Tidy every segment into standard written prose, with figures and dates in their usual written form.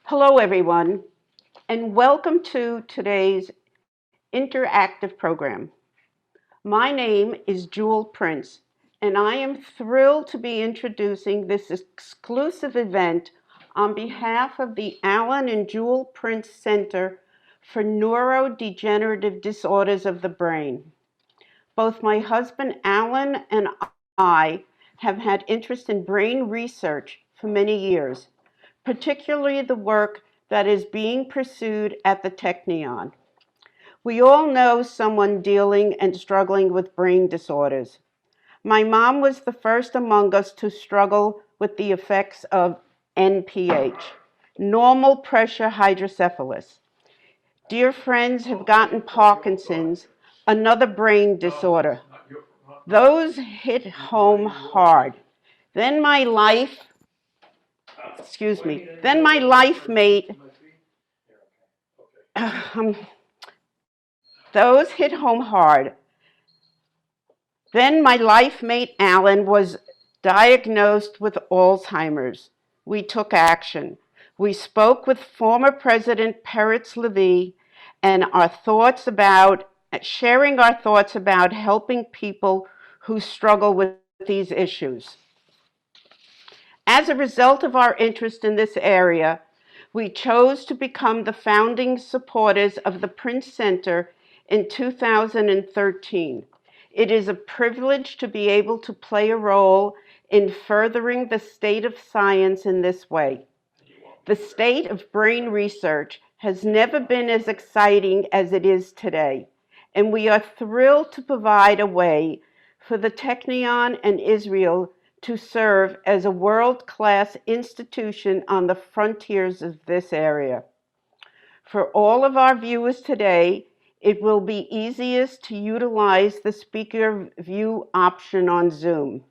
Hello, everyone, and welcome to today's interactive program. My name is Jewel Prince, and I am thrilled to be introducing this exclusive event on behalf of the Alan and Jewel Prince Center for Neurodegenerative Disorders of the Brain. Both my husband Alan and I have had interest in brain research for many years, particularly the work that is being pursued at the Technion. We all know someone dealing and struggling with brain disorders. My mom was the first among us to struggle with the effects of NPH, normal pressure hydrocephalus. Dear friends have gotten Parkinson's, another brain disorder. Those hit home hard. Then my life, then my life mate, those hit home hard. Then my life mate, Alan, was diagnosed with Alzheimer's. We took action. We spoke with former President Peretz Levy and sharing our thoughts about helping people who struggle with these issues. As a result of our interest in this area, we chose to become the founding supporters of the Prince Center in 2013. It is a privilege to be able to play a role in furthering the state of science in this way. The state of brain research has never been as exciting as it is today, and we are thrilled to provide a way for the Technion and Israel to serve as a world-class institution on the frontiers of this area. For all of our viewers today, it will be easiest to utilize the speaker view option on Zoom.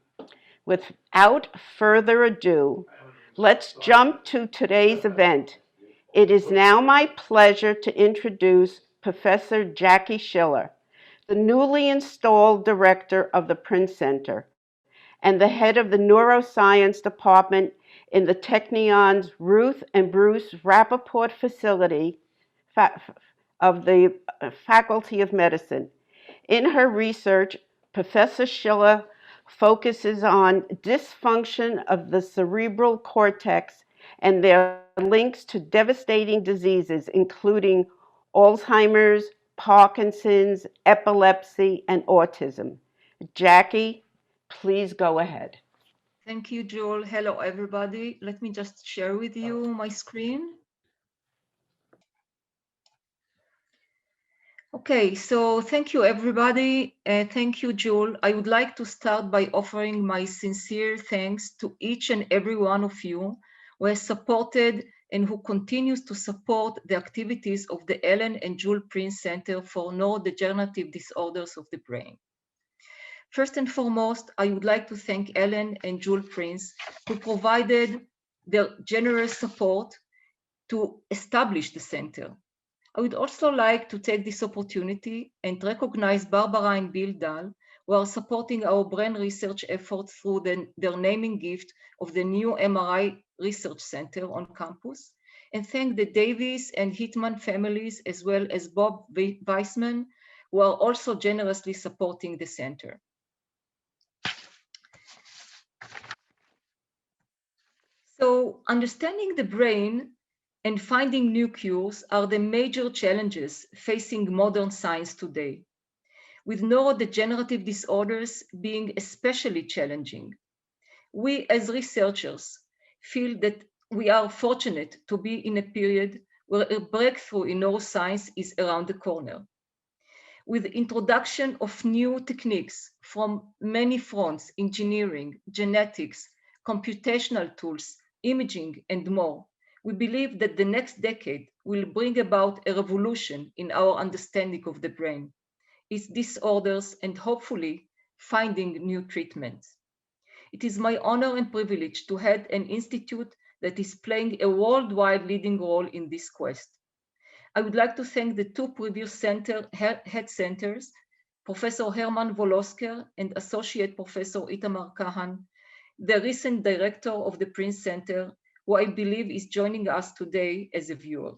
Without further ado, let's jump to today's event. It is now my pleasure to introduce Professor Jackie Schiller, the newly installed director of the Prince Center and the head of the neuroscience department in the Technion's Ruth and Bruce Rappaport facility of the Faculty of Medicine. In her research, Professor Schiller focuses on dysfunction of the cerebral cortex and their links to devastating diseases, including Alzheimer's, Parkinson's, epilepsy, and autism. Jackie, please go ahead. Thank you, Joel. Hello, everybody. Let me just share with you my screen. Okay, so thank you, everybody. Thank you, Joel. I would like to start by offering my sincere thanks to each and every one of you who has supported and who continues to support the activities of the Ellen and Jewel Prince Center for Neurodegenerative Disorders of the Brain. First and foremost, I would like to thank Ellen and Jewel Prince, who provided their generous support to establish the center. I would also like to take this opportunity and recognize Barbara and Bill Dahl, who are supporting our brain research efforts through their naming gift of the new MRI Research Center on campus, and thank the Davis and Hitman families, as well as Bob Weissman, who are also generously supporting the center. So understanding the brain and finding new cures are the major challenges facing modern science today, with neurodegenerative disorders being especially challenging. We as researchers feel that we are fortunate to be in a period where a breakthrough in neuroscience is around the corner. With the introduction of new techniques from many fronts, engineering, genetics, computational tools, imaging, and more, we believe that the next decade will bring about a revolution in our understanding of the brain, its disorders, and hopefully finding new treatments. It is my honor and privilege to head an institute that is playing a worldwide leading role in this quest. I would like to thank the two previous head centers, Professor Herman Volosker and Associate Professor Itamar Kahan, the recent director of the Prince Center, who I believe is joining us today as a viewer.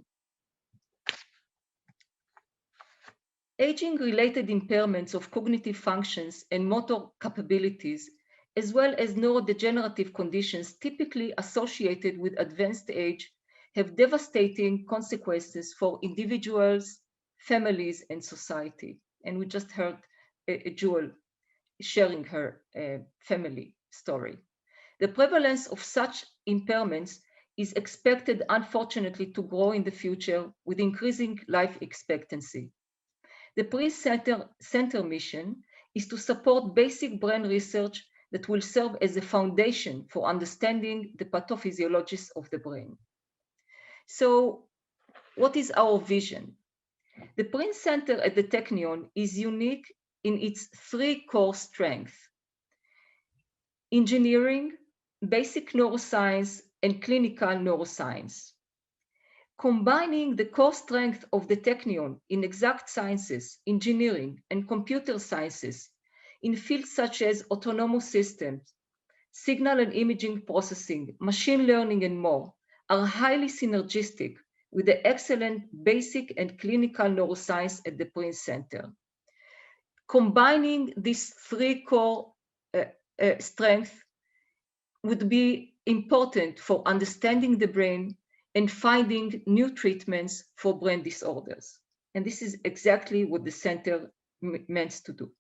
Aging-related impairments of cognitive functions and motor capabilities, as well as neurodegenerative conditions typically associated with advanced age, have devastating consequences for individuals, families, and society. And we just heard Jewel sharing her family story. The prevalence of such impairments is expected, unfortunately, to grow in the future with increasing life expectancy. The PRINCE Center mission is to support basic brain research that will serve as a foundation for understanding the pathophysiology of the brain. So, what is our vision? The PRINCE Center at the Technion is unique in its three core strengths: engineering, basic neuroscience, and clinical neuroscience. Combining the core strength of the Technion in exact sciences, engineering, and computer sciences in fields such as autonomous systems, signal and imaging processing, machine learning, and more are highly synergistic with the excellent basic and clinical neuroscience at the PRINCE Center. Combining these three core strengths would be important for understanding the brain and finding new treatments for brain disorders. And this is exactly what the center meant to do.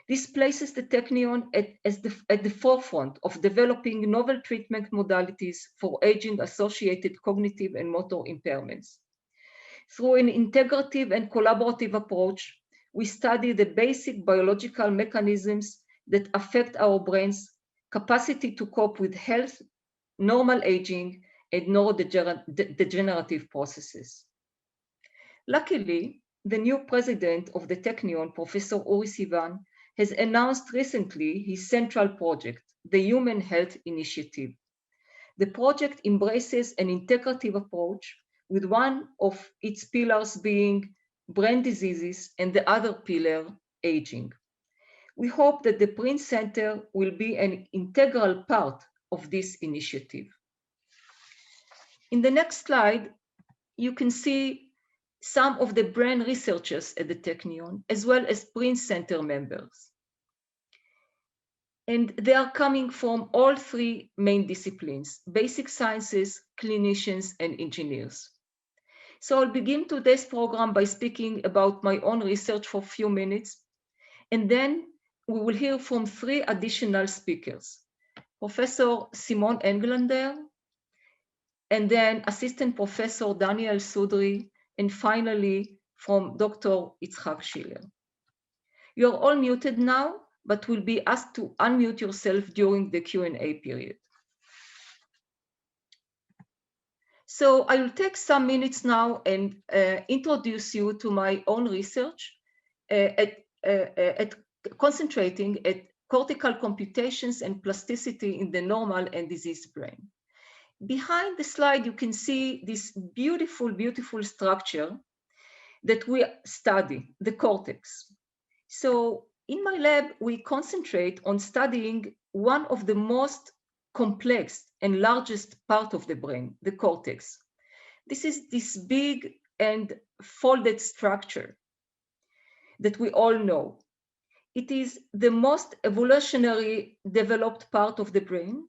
This places the Technion at the forefront of developing novel treatment modalities for aging-associated cognitive and motor impairments. Through an integrative and collaborative approach, we study the basic biological mechanisms that affect our brain's capacity to cope with health, normal aging, and neurodegenerative processes. Luckily, the new president of the Technion, Professor Uri Sivan, has announced recently his central project, the Human Health Initiative. The project embraces an integrative approach, with one of its pillars being brain diseases and the other pillar, aging. We hope that the PRINCE Center will be an integral part of this initiative. In the next slide, you can see some of the brain researchers at the Technion, as well as PRINCE Center members. And they are coming from all three main disciplines: basic sciences, clinicians, and engineers. So I'll begin today's program by speaking about my own research for a few minutes, and then we will hear from three additional speakers: Professor Simon Englander, and then Assistant Professor Daniel Sudri, and finally from Dr. Itzhak Schiller. You're all muted now, but will be asked to unmute yourself during the Q&A period. So I will take some minutes now and introduce you to my own research at concentrating at cortical computations and plasticity in the normal and diseased brain. Behind the slide, you can see this beautiful, beautiful structure that we study, the cortex. So in my lab, we concentrate on studying one of the most complex and largest part of the brain, the cortex. This is this big and folded structure that we all know. It is the most evolutionary developed part of the brain,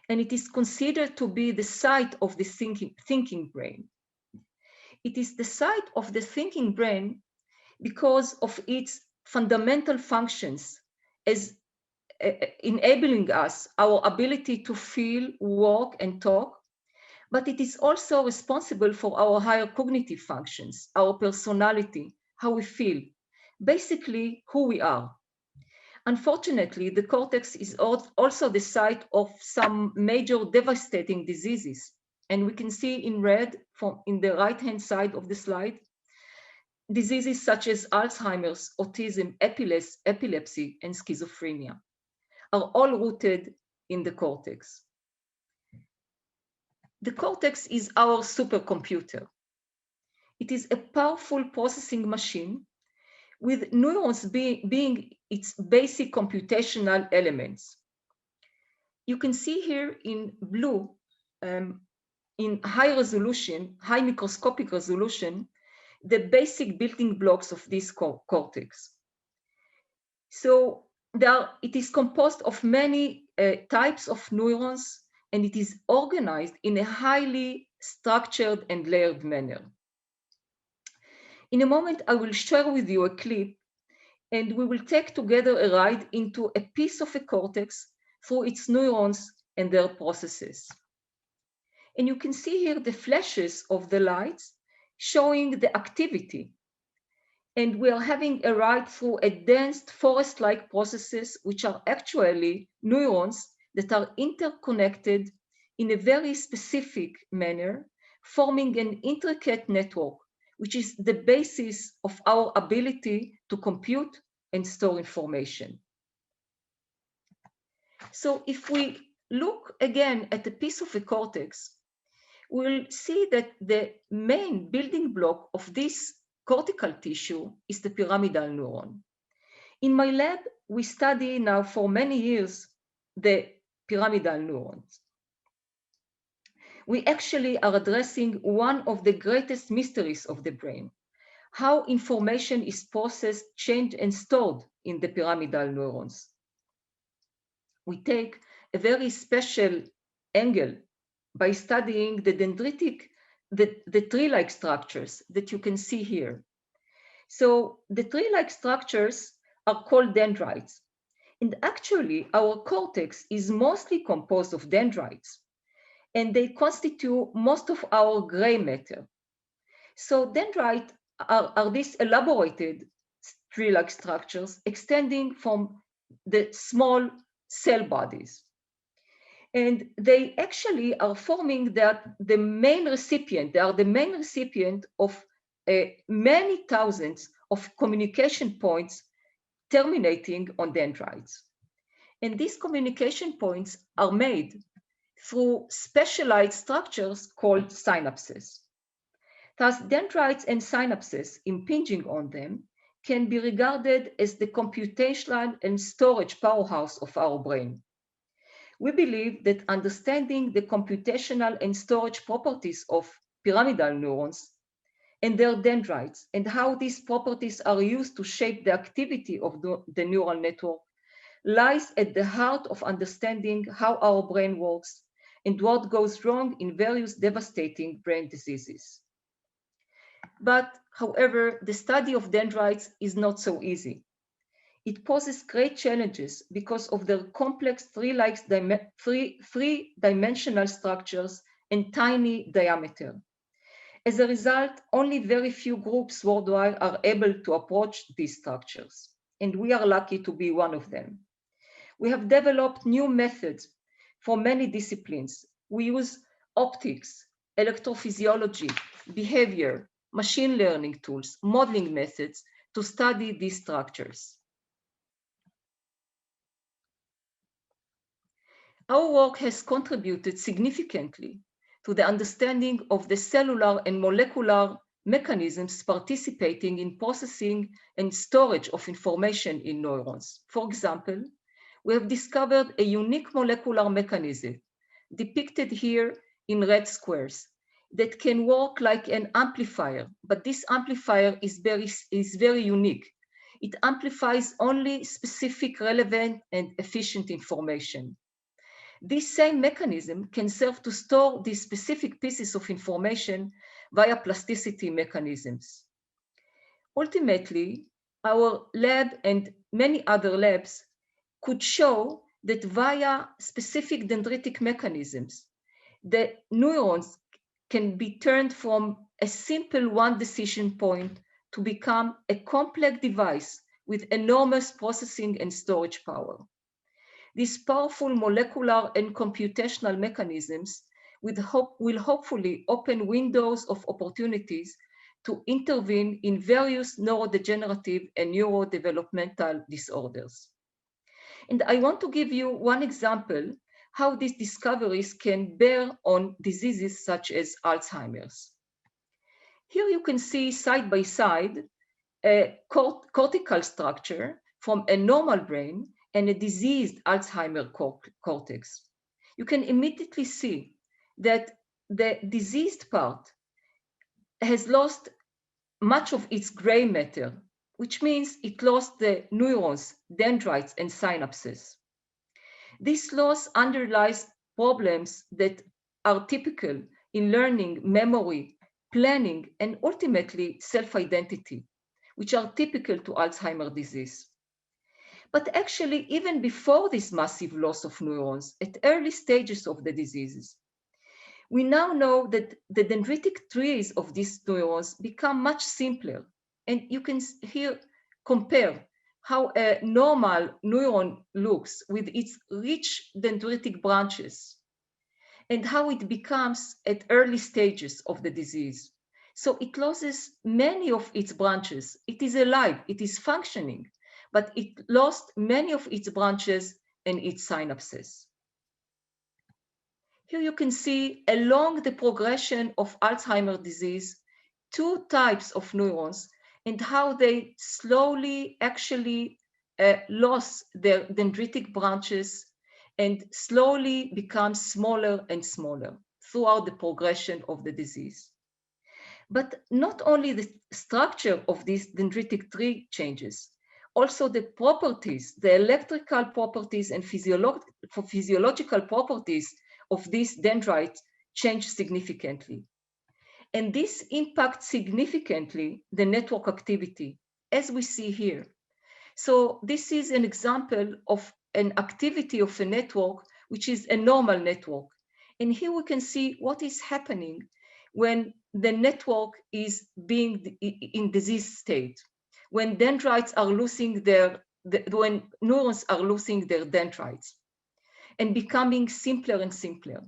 and it is considered to be the site of the thinking brain. It is the site of the thinking brain because of its fundamental functions as enabling us, our ability to feel, walk, and talk, but it is also responsible for our higher cognitive functions, our personality, how we feel, basically who we are. Unfortunately, the cortex is also the site of some major devastating diseases. And we can see in red in the right-hand side of the slide, diseases such as Alzheimer's, autism, epilepsy, and schizophrenia are all rooted in the cortex. The cortex is our supercomputer. It is a powerful processing machine with neurons being its basic computational elements. You can see here in blue in high resolution, high microscopic resolution, the basic building blocks of this cortex. So it is composed of many types of neurons, and it is organized in a highly structured and layered manner. In a moment, I will share with you a clip, and we will take together a ride into a piece of a cortex through its neurons and their processes. And you can see here the flashes of the lights showing the activity. And we are having a ride through a dense forest-like processes, which are actually neurons that are interconnected in a very specific manner, forming an intricate network, which is the basis of our ability to compute and store information. So if we look again at a piece of a cortex, we'll see that the main building block of this cortical tissue is the pyramidal neuron. In my lab, we study now for many years the pyramidal neurons. We actually are addressing one of the greatest mysteries of the brain, how information is processed, changed, and stored in the pyramidal neurons. We take a very special angle by studying the dendritic, the tree-like structures that you can see here. So the tree-like structures are called dendrites. And actually, our cortex is mostly composed of dendrites, and they constitute most of our gray matter. So dendrites are these elaborated tree-like structures extending from the small cell bodies. And they actually are forming the main recipient. They are the main recipient of many thousands of communication points terminating on dendrites. And these communication points are made through specialized structures called synapses. Thus, dendrites and synapses impinging on them can be regarded as the computational and storage powerhouse of our brain. We believe that understanding the computational and storage properties of pyramidal neurons and their dendrites and how these properties are used to shape the activity of the neural network lies at the heart of understanding how our brain works and what goes wrong in various devastating brain diseases. But, however, the study of dendrites is not so easy. It poses great challenges because of their complex three-dimensional structures and tiny diameter. As a result, only very few groups worldwide are able to approach these structures, and we are lucky to be one of them. We have developed new methods for many disciplines. We use optics, electrophysiology, behavior, machine learning tools, modeling methods to study these structures. Our work has contributed significantly to the understanding of the cellular and molecular mechanisms participating in processing and storage of information in neurons. For example, we have discovered a unique molecular mechanism depicted here in red squares that can work like an amplifier, but this amplifier is very unique. It amplifies only specific, relevant, and efficient information. This same mechanism can serve to store these specific pieces of information via plasticity mechanisms. Ultimately, our lab and many other labs could show that via specific dendritic mechanisms, the neurons can be turned from a simple one decision point to become a complex device with enormous processing and storage power. These powerful molecular and computational mechanisms will hopefully open windows of opportunities to intervene in various neurodegenerative and neurodevelopmental disorders. And I want to give you one example how these discoveries can bear on diseases such as Alzheimer's. Here you can see side by side a cortical structure from a normal brain and a diseased Alzheimer's cortex. You can immediately see that the diseased part has lost much of its gray matter, which means it lost the neurons, dendrites, and synapses. This loss underlies problems that are typical in learning, memory, planning, and ultimately self-identity, which are typical to Alzheimer's disease. But actually, even before this massive loss of neurons, at early stages of the diseases, we now know that the dendritic trees of these neurons become much simpler. And you can here compare how a normal neuron looks with its rich dendritic branches and how it becomes at early stages of the disease. So it loses many of its branches. It is alive, it is functioning, but it lost many of its branches and its synapses. Here you can see along the progression of Alzheimer's disease, two types of neurons and how they slowly actually lost their dendritic branches and slowly become smaller and smaller throughout the progression of the disease. But not only the structure of this dendritic tree changes, also the properties, the electrical properties and physiological properties of these dendrites change significantly. And this impacts significantly the network activity, as we see here. So this is an example of an activity of a network, which is a normal network. And here we can see what is happening when the network is being in disease state, when dendrites are losing when neurons are losing their dendrites and becoming simpler and simpler.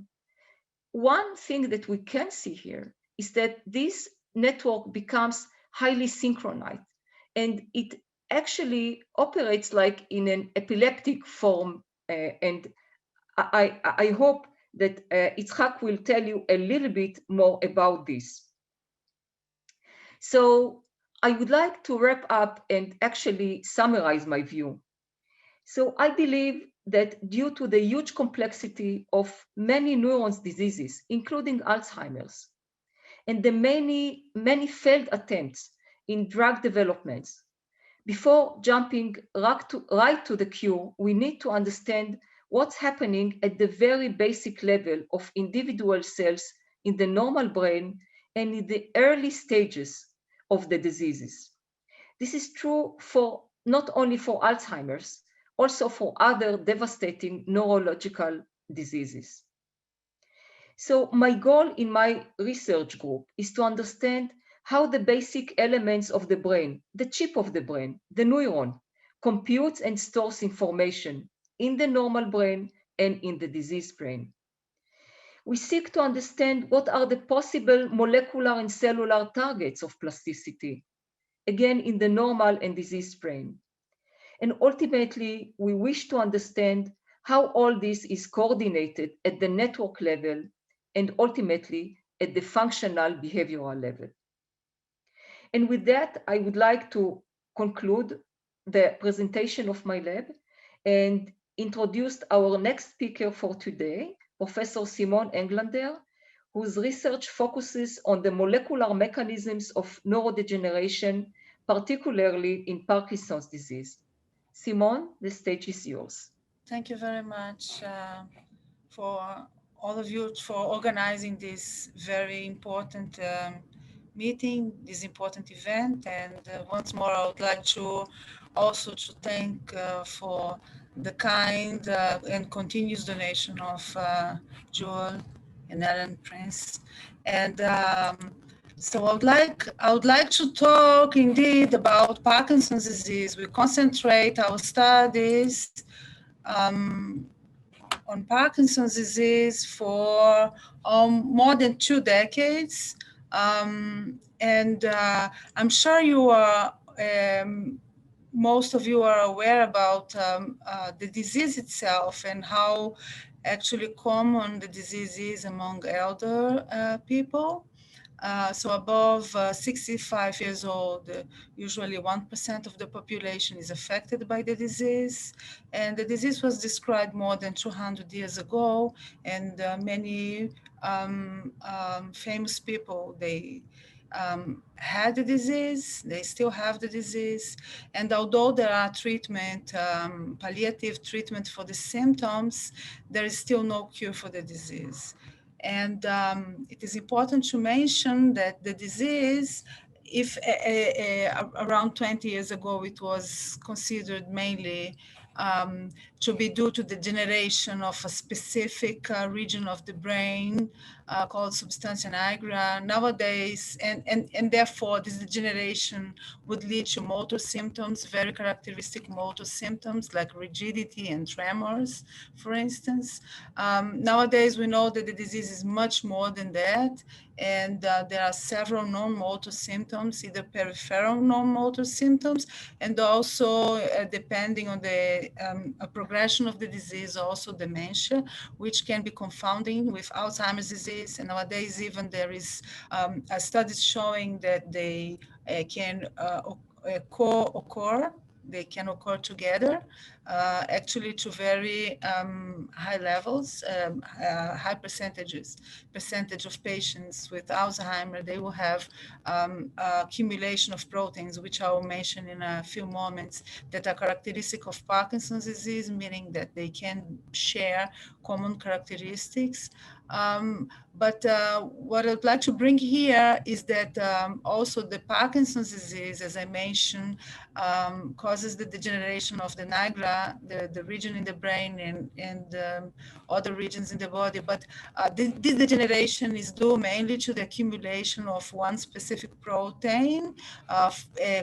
One thing that we can see here is that this network becomes highly synchronized and it actually operates like in an epileptic form. And I hope that Itzhak will tell you a little bit more about this. So I would like to wrap up and actually summarize my view. So I believe that due to the huge complexity of many neurons diseases, including Alzheimer's, and the many failed attempts in drug developments, before jumping right to the cure, we need to understand what's happening at the very basic level of individual cells in the normal brain and in the early stages of the diseases. This is true for not only for Alzheimer's, also for other devastating neurological diseases. So my goal in my research group is to understand how the basic elements of the brain, the chip of the brain, the neuron, computes and stores information in the normal brain and in the diseased brain. We seek to understand what are the possible molecular and cellular targets of plasticity, again in the normal and diseased brain. And ultimately, we wish to understand how all this is coordinated at the network level and ultimately at the functional behavioral level. And with that, I would like to conclude the presentation of my lab and introduce our next speaker for today, Professor Simon Englander, whose research focuses on the molecular mechanisms of neurodegeneration, particularly in Parkinson's disease. Simon, the stage is yours. Thank you very much for all of you for organizing this very important meeting, this important event. And once more, I would like to also to thank for the kind and continuous donation of Joel and Ellen Prince. And so I would like to talk indeed about Parkinson's disease. We concentrate our studies on Parkinson's disease for more than 2 decades. And I'm sure you are, most of you are aware about the disease itself and how actually common the disease is among elder people. So above 65 years old, usually 1% of the population is affected by the disease. And the disease was described more than 200 years ago. And many famous people, they had the disease, they still have the disease. And although there are treatment, palliative treatment for the symptoms, there is still no cure for the disease. And it is important to mention that the disease, if around 20 years ago, it was considered mainly to be due to the generation of a specific region of the brain called substantia nigra. Nowadays, and therefore this degeneration would lead to motor symptoms, very characteristic motor symptoms like rigidity and tremors, for instance. Nowadays, we know that the disease is much more than that, and there are several non-motor symptoms, either peripheral non-motor symptoms, and also depending on the progression of the disease, also dementia, which can be confounding with Alzheimer's disease. And nowadays, even there is a studies showing that they can co-occur. They can occur together, actually to very high levels, high percentage of patients with Alzheimer. They will have accumulation of proteins, which I will mention in a few moments, that are characteristic of Parkinson's disease, meaning that they can share common characteristics. But what I'd like to bring here is that also the Parkinson's disease, as I mentioned, causes the degeneration of the nigra, the region in the brain and other regions in the body. But this degeneration is due mainly to the accumulation of one specific protein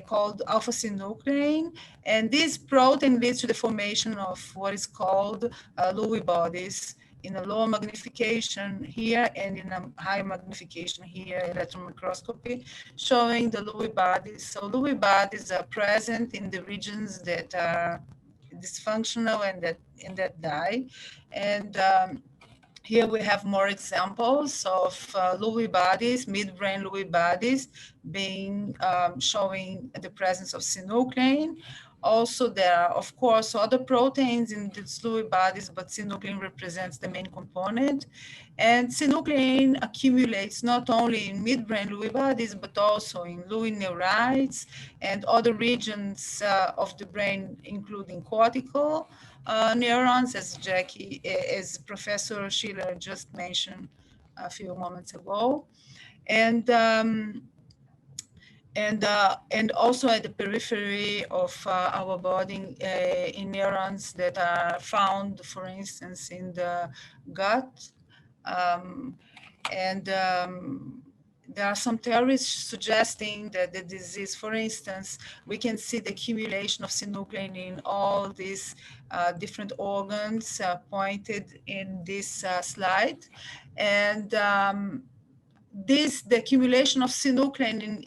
called alpha-synuclein. And this protein leads to the formation of what is called Lewy bodies, in a lower magnification here and in a higher magnification here, electron microscopy, showing the Lewy bodies. So Lewy bodies are present in the regions that are dysfunctional and that die. And here we have more examples of Lewy bodies, midbrain Lewy bodies, being showing the presence of synuclein. Also, there are, of course, other proteins in these Lewy bodies, but synuclein represents the main component. And synuclein accumulates not only in midbrain Lewy bodies, but also in Lewy neurites and other regions of the brain, including cortical neurons, as Professor Schiller just mentioned a few moments ago. And also at the periphery of our body in neurons that are found, for instance, in the gut. There are some theories suggesting that the disease, for instance, we can see the accumulation of synuclein in all these different organs pointed in this slide. And the accumulation of synuclein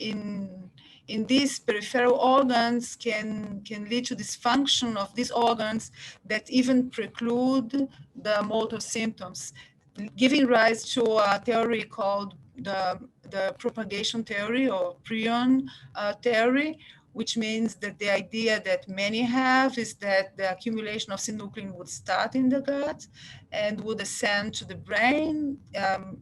in these peripheral organs can lead to dysfunction of these organs that even preclude the motor symptoms, giving rise to a theory called the propagation theory or prion theory, which means that the idea that many have is that the accumulation of synuclein would start in the gut and would ascend to the brain,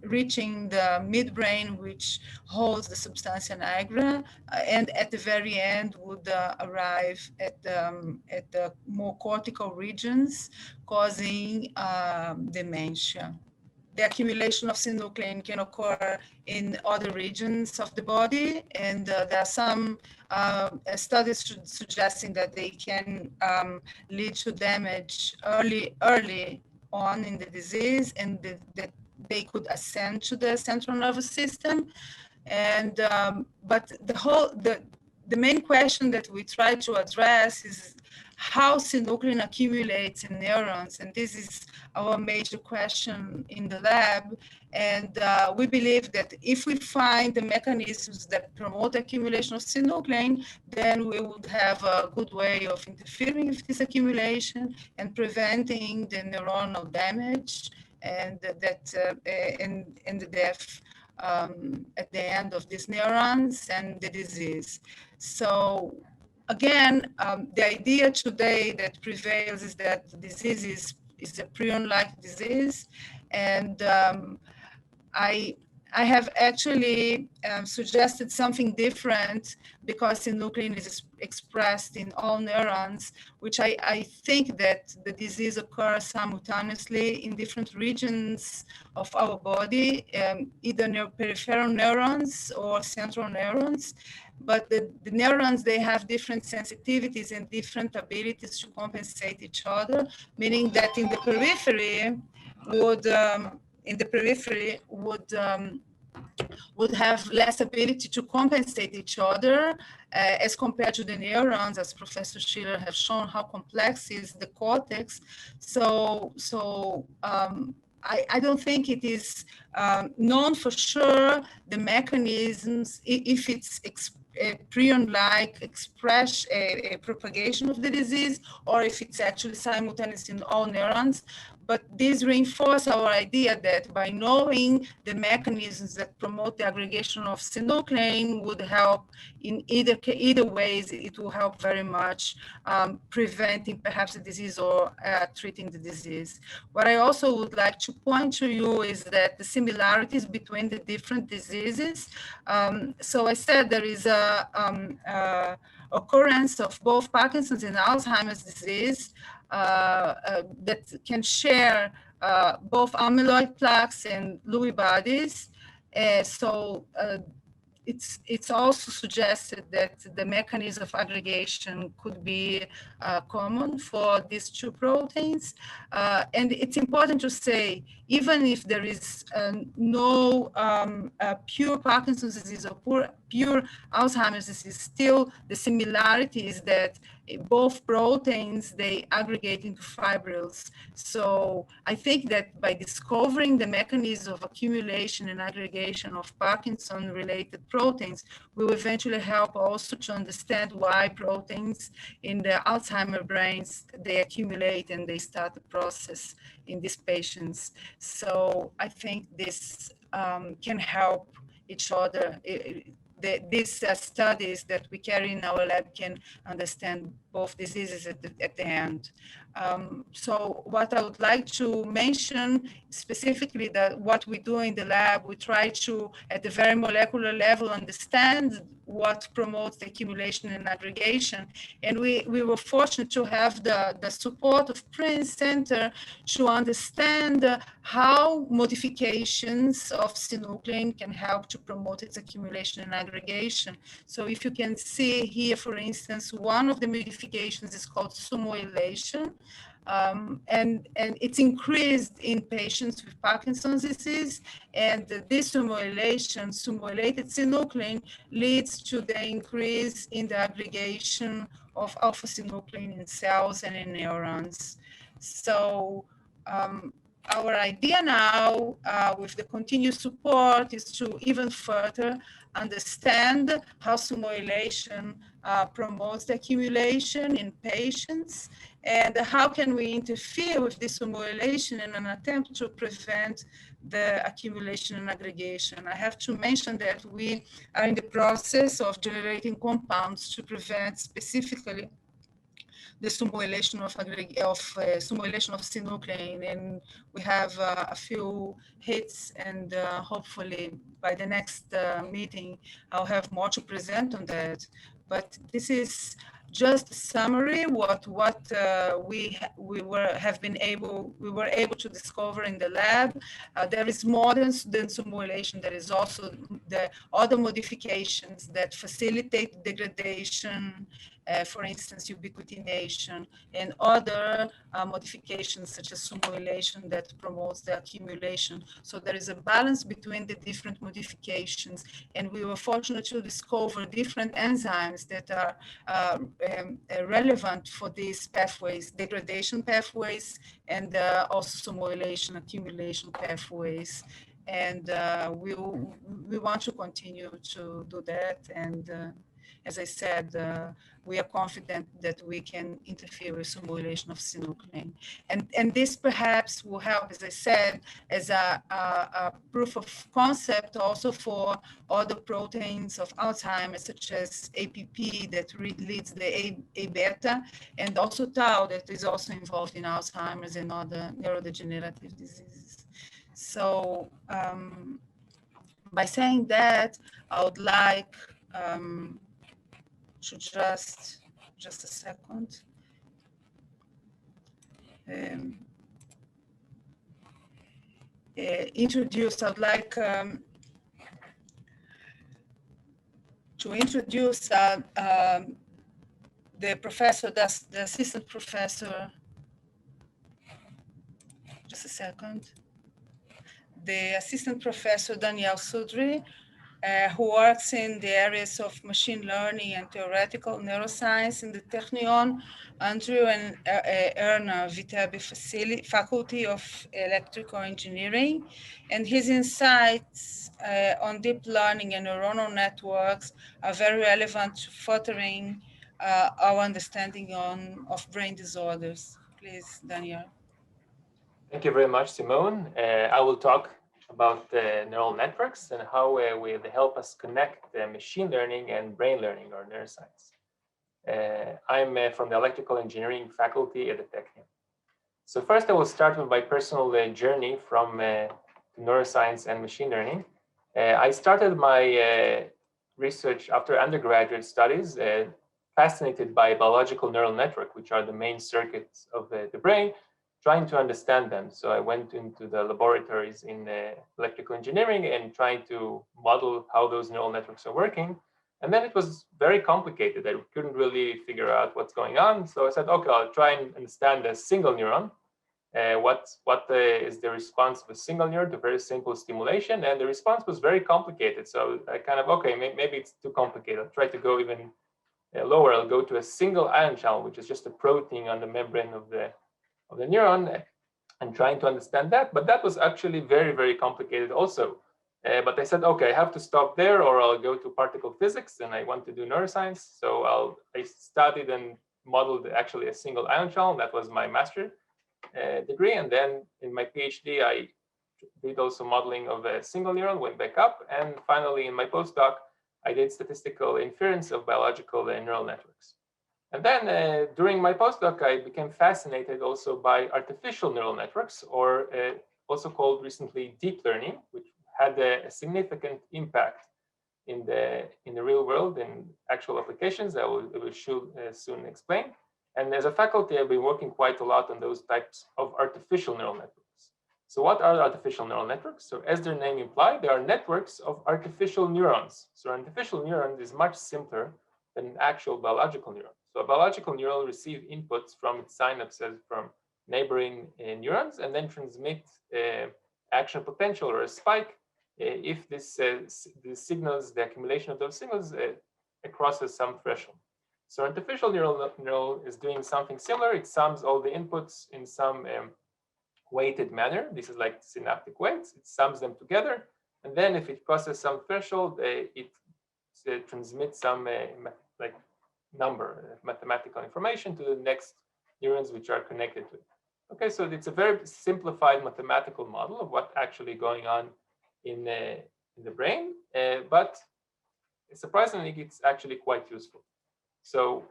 reaching the midbrain, which holds the substantia nigra, and at the very end would arrive at the more cortical regions, causing dementia. The accumulation of synuclein can occur in other regions of the body, and there are some studies suggesting that they can lead to damage early on in the disease, and that they could ascend to the central nervous system. And but the main question that we try to address is how synuclein accumulates in neurons, and this is our major question in the lab. And we believe that if we find the mechanisms that promote accumulation of synuclein, then we would have a good way of interfering with this accumulation and preventing the neuronal damage and the death at the end of these neurons and the disease. So again, the idea today that prevails is that the disease is a prion-like disease, and I have actually suggested something different because synuclein is expressed in all neurons, which I think that the disease occurs simultaneously in different regions of our body, either peripheral neurons or central neurons. But the neurons, they have different sensitivities and different abilities to compensate each other, meaning that in the periphery would have less ability to compensate each other as compared to the neurons, as Professor Schiller has shown how complex is the cortex. I don't think it is known for sure the mechanisms, if it's a prion-like express a propagation of the disease, or if it's actually simultaneous in all neurons. But this reinforces our idea that by knowing the mechanisms that promote the aggregation of synuclein would help in either ways. It will help very much preventing perhaps the disease or treating the disease. What I also would like to point to you is that the similarities between the different diseases. So I said there is a occurrence of both Parkinson's and Alzheimer's disease that can share both amyloid plaques and Lewy bodies. It's also suggested that the mechanism of aggregation could be common for these two proteins. And it's important to say, even if there is no pure Parkinson's disease or pure Alzheimer's disease, still the similarity is that both proteins, they aggregate into fibrils. So I think that by discovering the mechanism of accumulation and aggregation of Parkinson-related proteins, we will eventually help also to understand why proteins in the Alzheimer brains, they accumulate and they start the process in these patients. So I think this can help each other. These studies that we carry in our lab can understand both diseases at the end. So what I would like to mention specifically, that what we do in the lab, we try to, at the very molecular level, understand what promotes the accumulation and aggregation. And we were fortunate to have the support of Prince Center to understand how modifications of synuclein can help to promote its accumulation and aggregation. So if you can see here, for instance, one of the modifications is called summoylation. And it's increased in patients with Parkinson's disease, and this summoylated synuclein leads to the increase in the aggregation of alpha-synuclein in cells and in neurons. So our idea now, with the continued support, is to even further understand how summoylation promotes the accumulation in patients, and how can we interfere with this summoylation in an attempt to prevent the accumulation and aggregation. I have to mention that we are in the process of generating compounds to prevent specifically the summoylation of synuclein, and we have a few hits, and hopefully by the next meeting I'll have more to present on that. But this is just a summary what we were able to discover in the lab. There is more than summoylation. There is also the other modifications that facilitate degradation, for instance, ubiquitination, and other modifications such as summoylation that promotes the accumulation. So there is a balance between the different modifications, and we were fortunate to discover different enzymes that are relevant for these pathways, degradation pathways, and also summoylation accumulation pathways. And we want to continue to do that, and as I said, we are confident that we can interfere with simulation of synuclein. And this perhaps will help, as I said, as a proof of concept also for other proteins of Alzheimer's, such as APP that leads the A beta, and also tau that is also involved in Alzheimer's and other neurodegenerative diseases. So by saying that, I would like to just a second. Introduce, I would like to introduce the professor, the assistant professor, just a second. The assistant professor, Danielle Sudri, who works in the areas of machine learning and theoretical neuroscience in the Technion, Andrew and Erna Viterbi Faculty of Electrical Engineering. And his insights on deep learning and neuronal networks are very relevant to furthering our understanding of brain disorders. Please, Daniel. Thank you very much, Simone. I will talk about neural networks and how they help us connect machine learning and brain learning, or neuroscience. I'm from the electrical engineering faculty at the Technion. So first I will start with my personal journey from neuroscience and machine learning. I started my research after undergraduate studies, fascinated by biological neural network, which are the main circuits of the brain, trying to understand them. So I went into the laboratories in electrical engineering and trying to model how those neural networks are working. And then it was very complicated. I couldn't really figure out what's going on. So I said, okay, I'll try and understand a single neuron. What is the response of a single neuron to very simple stimulation? And the response was very complicated. So I kind of, okay, maybe it's too complicated. I'll try to go even lower. I'll go to a single ion channel, which is just a protein on the membrane of the neuron, and trying to understand that. But that was actually very, very complicated also. But I said, okay, I have to stop there, or I'll go to particle physics, and I want to do neuroscience. So I studied and modeled actually a single ion channel. That was my master degree. And then in my PhD, I did also modeling of a single neuron, went back up. And finally, in my postdoc, I did statistical inference of biological neural networks. And then during my postdoc, I became fascinated also by artificial neural networks, or also called recently deep learning, which had a significant impact in the real world, in actual applications. I will soon explain. And as a faculty, I've been working quite a lot on those types of artificial neural networks. So what are artificial neural networks? So as their name implies, they are networks of artificial neurons. So an artificial neuron is much simpler than an actual biological neuron. So a biological neuron receives inputs from its synapses from neighboring neurons, and then transmit action potential or a spike if the signals, the accumulation of those signals crosses some threshold. So artificial neural is doing something similar. It sums all the inputs in some weighted manner. This is like synaptic weights. It sums them together, and then if it crosses some threshold, it transmits some like number, mathematical information to the next neurons which are connected to it. Okay, so it's a very simplified mathematical model of what's actually going on in the brain, but surprisingly, it's actually quite useful. So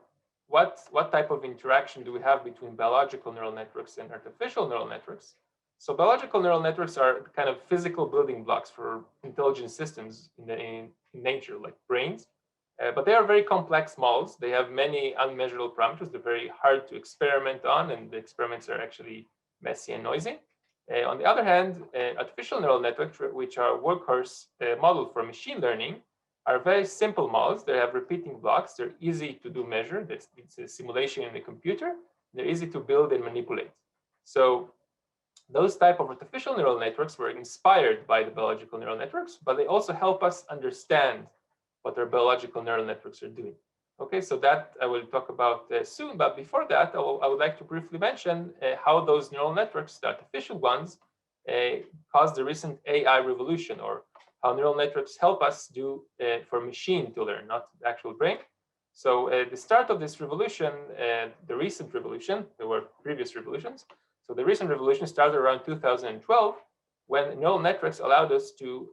what type of interaction do we have between biological neural networks and artificial neural networks? So biological neural networks are kind of physical building blocks for intelligent systems in nature, like brains. But they are very complex models. They have many unmeasurable parameters. They're very hard to experiment on, and the experiments are actually messy and noisy. On the other hand, artificial neural networks, which are workhorse model for machine learning, are very simple models. They have repeating blocks. They're easy to do measure. It's a simulation in the computer. They're easy to build and manipulate. So those type of artificial neural networks were inspired by the biological neural networks, but they also help us understand what our biological neural networks are doing. Okay, so that I will talk about soon. But before that, I would like to briefly mention how those neural networks, the artificial ones, caused the recent AI revolution, or how neural networks help us do for machine to learn, not the actual brain. So the start of this revolution, the recent revolution, there were previous revolutions. So the recent revolution started around 2012, when neural networks allowed us to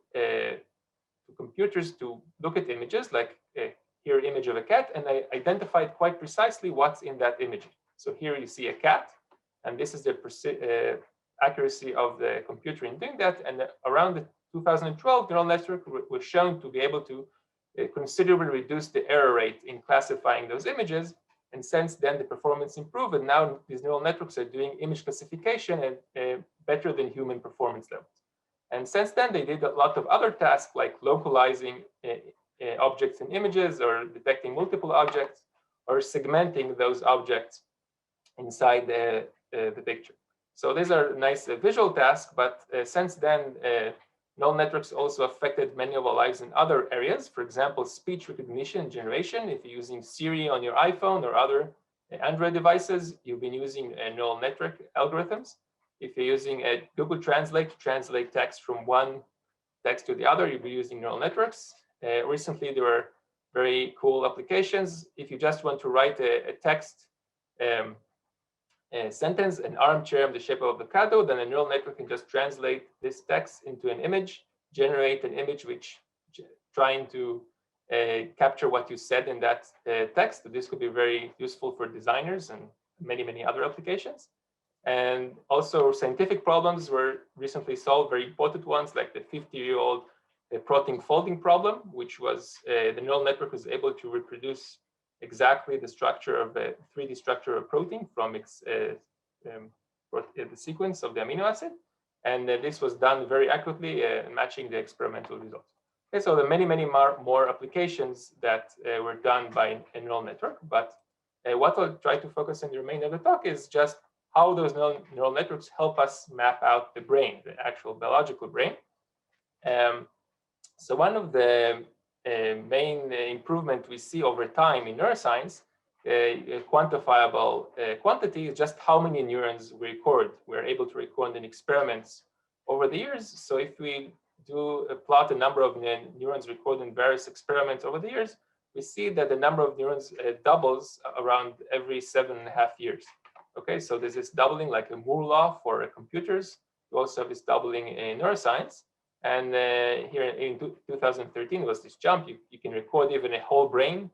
computers to look at images, like here image of a cat, and I identified quite precisely what's in that image. So here you see a cat, and this is the accuracy of the computer in doing that. And around the 2012, neural network was shown to be able to considerably reduce the error rate in classifying those images. And since then, the performance improved, and now these neural networks are doing image classification and better than human performance levels. And since then, they did a lot of other tasks like localizing objects in images, or detecting multiple objects, or segmenting those objects inside the picture. So these are nice visual tasks, but since then, neural networks also affected many of our lives in other areas. For example, speech recognition generation. If you're using Siri on your iPhone or other Android devices, you've been using neural network algorithms. If you're using Google Translate to translate text from one text to the other, you'll be using neural networks. Recently, there were very cool applications. If you just want to write a text sentence, an armchair in the shape of avocado, then a neural network can just translate this text into an image, generate an image which trying to capture what you said in that text. This could be very useful for designers and many, many other applications. And also scientific problems were recently solved, very important ones, like the 50-year-old protein folding problem, which was the neural network was able to reproduce exactly the structure of a 3D structure of protein from its the sequence of the amino acid. And this was done very accurately, matching the experimental results. Okay, so there are many, many more applications that were done by a neural network. But what I'll try to focus on the remainder of the talk is just how those neural networks help us map out the brain, the actual biological brain. So one of the main improvement we see over time in neuroscience, quantifiable quantity, is just how many neurons we record. We're able to record in experiments over the years. So if we do plot a number of neurons recorded in various experiments over the years, we see that the number of neurons doubles around every 7.5 years. Okay, so there's this doubling, like a Moore law for computers. We also have this doubling in neuroscience. And here in 2013 was this jump. You can record even a whole brain,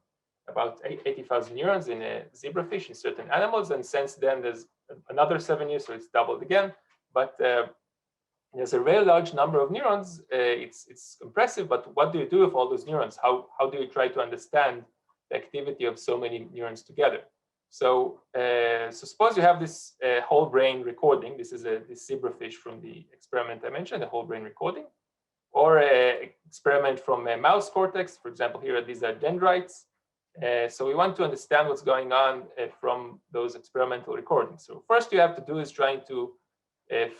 about 80,000 neurons in a zebrafish in certain animals. And since then, there's another 7 years, so it's doubled again. But there's a very large number of neurons. It's impressive, but what do you do with all those neurons? How do you try to understand the activity of so many neurons together? So, suppose you have this whole brain recording. This is this zebrafish from the experiment I mentioned, the whole brain recording, or an experiment from a mouse cortex. For example, here these are dendrites. So we want to understand what's going on from those experimental recordings. So first you have to do is trying to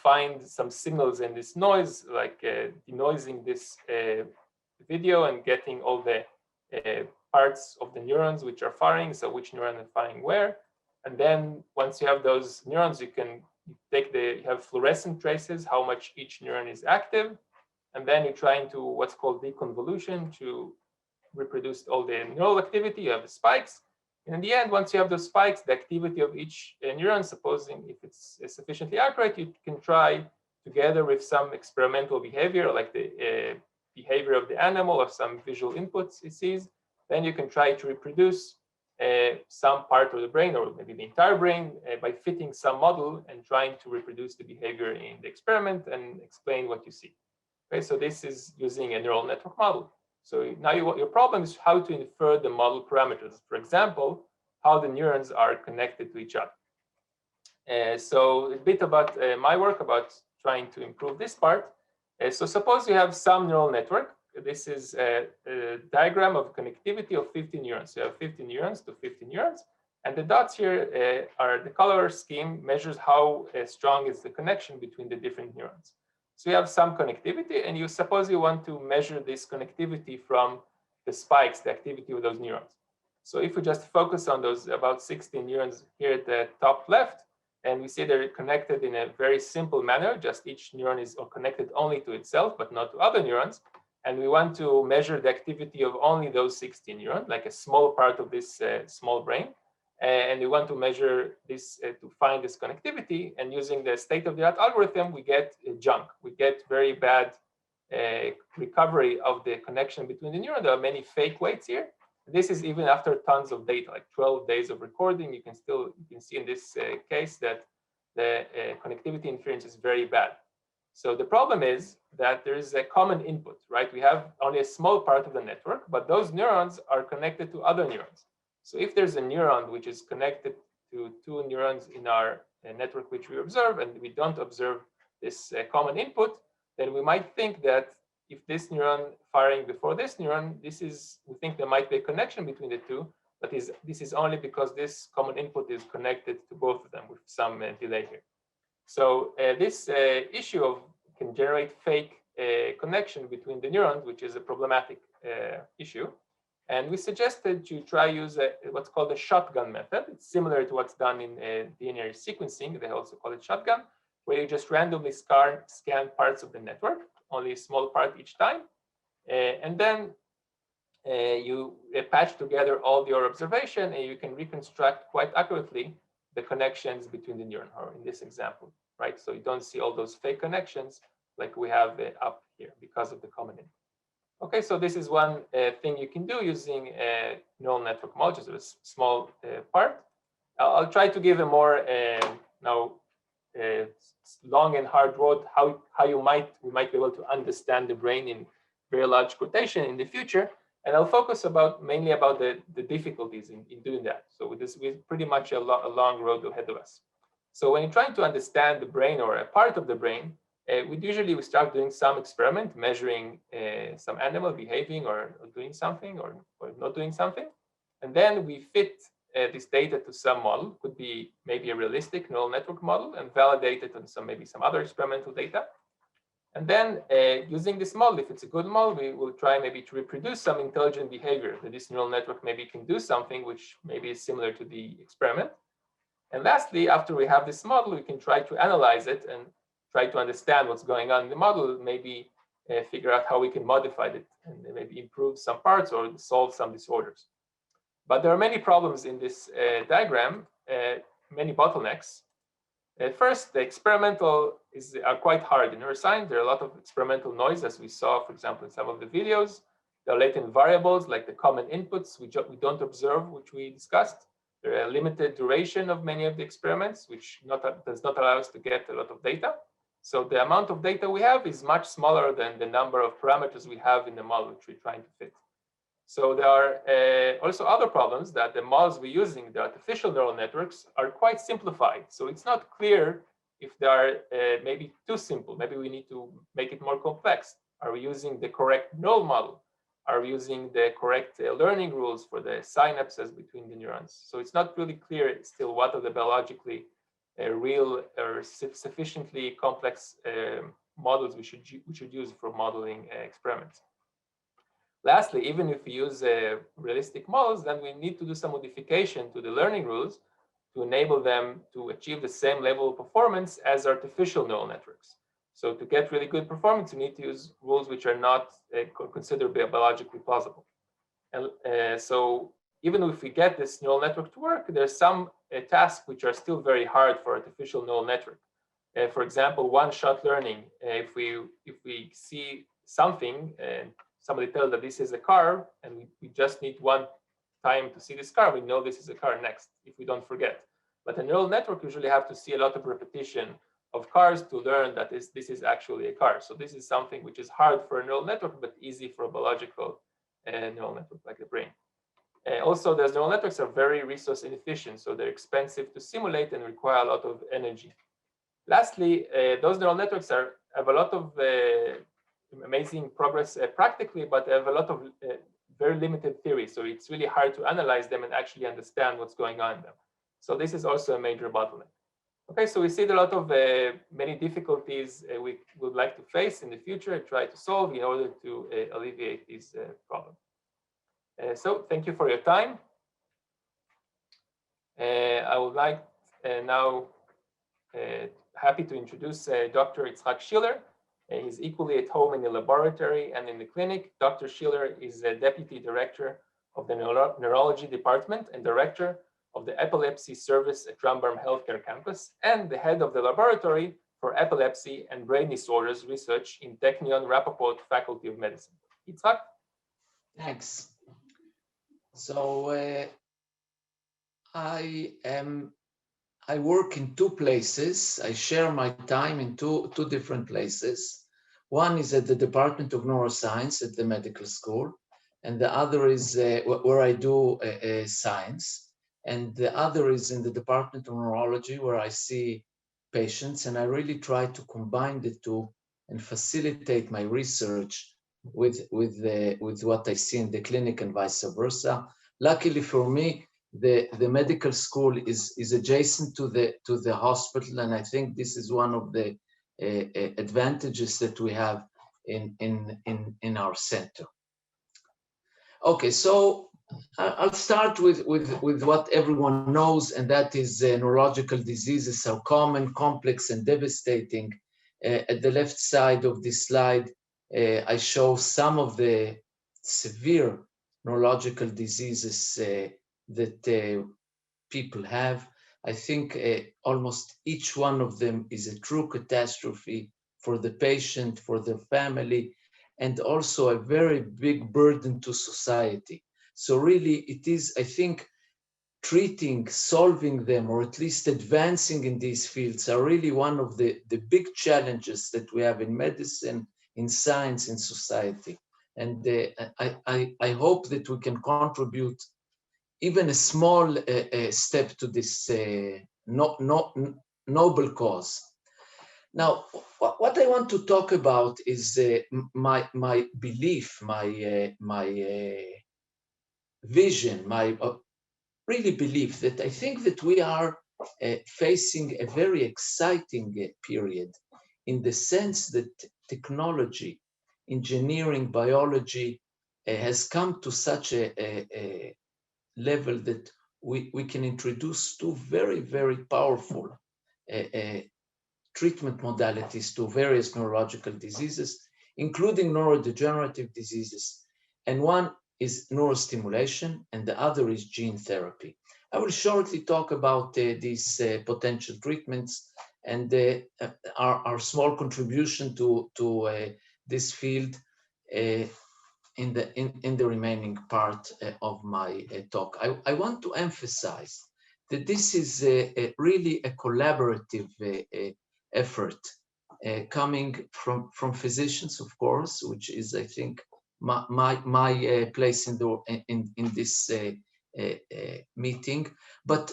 find some signals in this noise, like denoising this video and getting all the parts of the neurons which are firing, so which neuron is firing where. And then once you have those neurons, you can take you have fluorescent traces, how much each neuron is active. And then you're trying to what's called deconvolution to reproduce all the neural activity. You have the spikes. And in the end, once you have those spikes, the activity of each neuron, supposing if it's sufficiently accurate, you can try together with some experimental behavior, like the behavior of the animal or some visual inputs it sees. Then you can try to reproduce some part of the brain, or maybe the entire brain, by fitting some model and trying to reproduce the behavior in the experiment and explain what you see. Okay, so this is using a neural network model. So now your problem is how to infer the model parameters. For example, how the neurons are connected to each other. So a bit about my work about trying to improve this part. So suppose you have some neural network. This is a diagram of connectivity of 50 neurons. So you have 50 neurons to 50 neurons. And the dots here are the color scheme measures how strong is the connection between the different neurons. So you have some connectivity, and you suppose you want to measure this connectivity from the spikes, the activity of those neurons. So if we just focus on those about 16 neurons here at the top left, and we see they're connected in a very simple manner, just each neuron is connected only to itself, but not to other neurons. And we want to measure the activity of only those 16 neurons, like a small part of this small brain. And we want to measure this to find this connectivity. And using the state-of-the-art algorithm, we get junk. We get very bad recovery of the connection between the neurons. There are many fake weights here. This is even after tons of data, like 12 days of recording. You can see in this case that the connectivity inference is very bad. So the problem is that there is a common input, right? We have only a small part of the network, but those neurons are connected to other neurons. So if there's a neuron which is connected to two neurons in our network which we observe, and we don't observe this common input, then we might think that if this neuron firing before this neuron, we think there might be a connection between the two, but this is only because this common input is connected to both of them with some delay here. So this issue can generate fake connection between the neurons, which is a problematic issue. And we suggested to try use what's called a shotgun method. It's similar to what's done in DNA sequencing. They also call it shotgun, where you just randomly scan parts of the network, only a small part each time. And then you patch together all your observation, and you can reconstruct quite accurately the connections between the neuron, or in this example, right? So you don't see all those fake connections like we have up here because of the common input. Okay, so this is one thing you can do using neural network model, just a small part. I'll try to give a more now long and hard road how we might be able to understand the brain in very large quotation in the future, and I'll focus mainly about the difficulties in doing that. So with pretty much a long road ahead of us. So when you're trying to understand the brain or a part of the brain, we start doing some experiment, measuring some animal behaving or doing something or not doing something. And then we fit this data to some model, could be maybe a realistic neural network model, and validate it on maybe some other experimental data. And then using this model, if it's a good model, we will try maybe to reproduce some intelligent behavior that this neural network maybe can do something which maybe is similar to the experiment. And lastly, after we have this model, we can try to analyze it and try to understand what's going on in the model, maybe figure out how we can modify it and maybe improve some parts or solve some disorders. But there are many problems in this diagram, many bottlenecks. First, the experimental are quite hard in neuroscience. There are a lot of experimental noise, as we saw, for example, in some of the videos. There are latent variables like the common inputs we don't observe, which we discussed. There are limited duration of many of the experiments, which does not allow us to get a lot of data. So the amount of data we have is much smaller than the number of parameters we have in the model which we're trying to fit. So there are also other problems that the models we're using, the artificial neural networks, are quite simplified. So it's not clear if they are maybe too simple. Maybe we need to make it more complex. Are we using the correct neural model? Are we using the correct learning rules for the synapses between the neurons? So it's not really clear still what are the biologically real or sufficiently complex models we should use for modeling experiments. Lastly, even if we use realistic models, then we need to do some modification to the learning rules to enable them to achieve the same level of performance as artificial neural networks. So to get really good performance, you need to use rules which are not considered biologically plausible. And so even if we get this neural network to work, there's some tasks which are still very hard for artificial neural network. For example, one-shot learning. If we see something and somebody tells that this is a car, and we just need one time to see this car, we know this is a car next, if we don't forget. But a neural network usually have to see a lot of repetition of cars to learn that this is actually a car. So this is something which is hard for a neural network, but easy for a biological neural network like the brain. Also, those neural networks are very resource inefficient, so they're expensive to simulate and require a lot of energy. Lastly, those neural networks have a lot of amazing progress practically, but they have a lot of very limited theory. So it's really hard to analyze them and actually understand what's going on in them. So this is also a major bottleneck. Okay, so we see a lot of many difficulties we would like to face in the future and try to solve in order to alleviate these problems. So thank you for your time. I would like now happy to introduce Dr. Itzhak Schiller. He's equally at home in the laboratory and in the clinic. Dr. Schiller is the Deputy Director of the Neurology Department and Director of the Epilepsy Service at Rambam Healthcare Campus, and the head of the Laboratory for Epilepsy and Brain Disorders Research in Technion Rappaport Faculty of Medicine. Yitzhak? Thanks. So I work in two places. I share my time in two different places. One is at the Department of Neuroscience at the medical school, and the other is where I do science. And the other is in the Department of Neurology, where I see patients, and I really try to combine the two and facilitate my research with what I see in the clinic and vice versa. Luckily for me, the medical school is adjacent to the hospital, and I think this is one of the advantages that we have in our center. Okay, so I'll start with what everyone knows, and that is neurological diseases are common, complex, and devastating. At the left side of this slide, I show some of the severe neurological diseases that people have. I think almost each one of them is a true catastrophe for the patient, for the family, and also a very big burden to society. So really it is, I think, treating, solving them, or at least advancing in these fields are really one of the big challenges that we have in medicine, in science, in society. And I hope that we can contribute even a small step to this noble cause. Now, what I want to talk about is my belief, my vision, my really belief that I think that we are facing a very exciting period in the sense that technology, engineering, biology has come to such a level that we can introduce two very, very powerful treatment modalities to various neurological diseases, including neurodegenerative diseases. And one is neurostimulation, and the other is gene therapy. I will shortly talk about these potential treatments and our small contribution to this field in the remaining part of my talk. I want to emphasize that this is really a collaborative effort coming from physicians, of course, which is, I think, my place in this meeting, but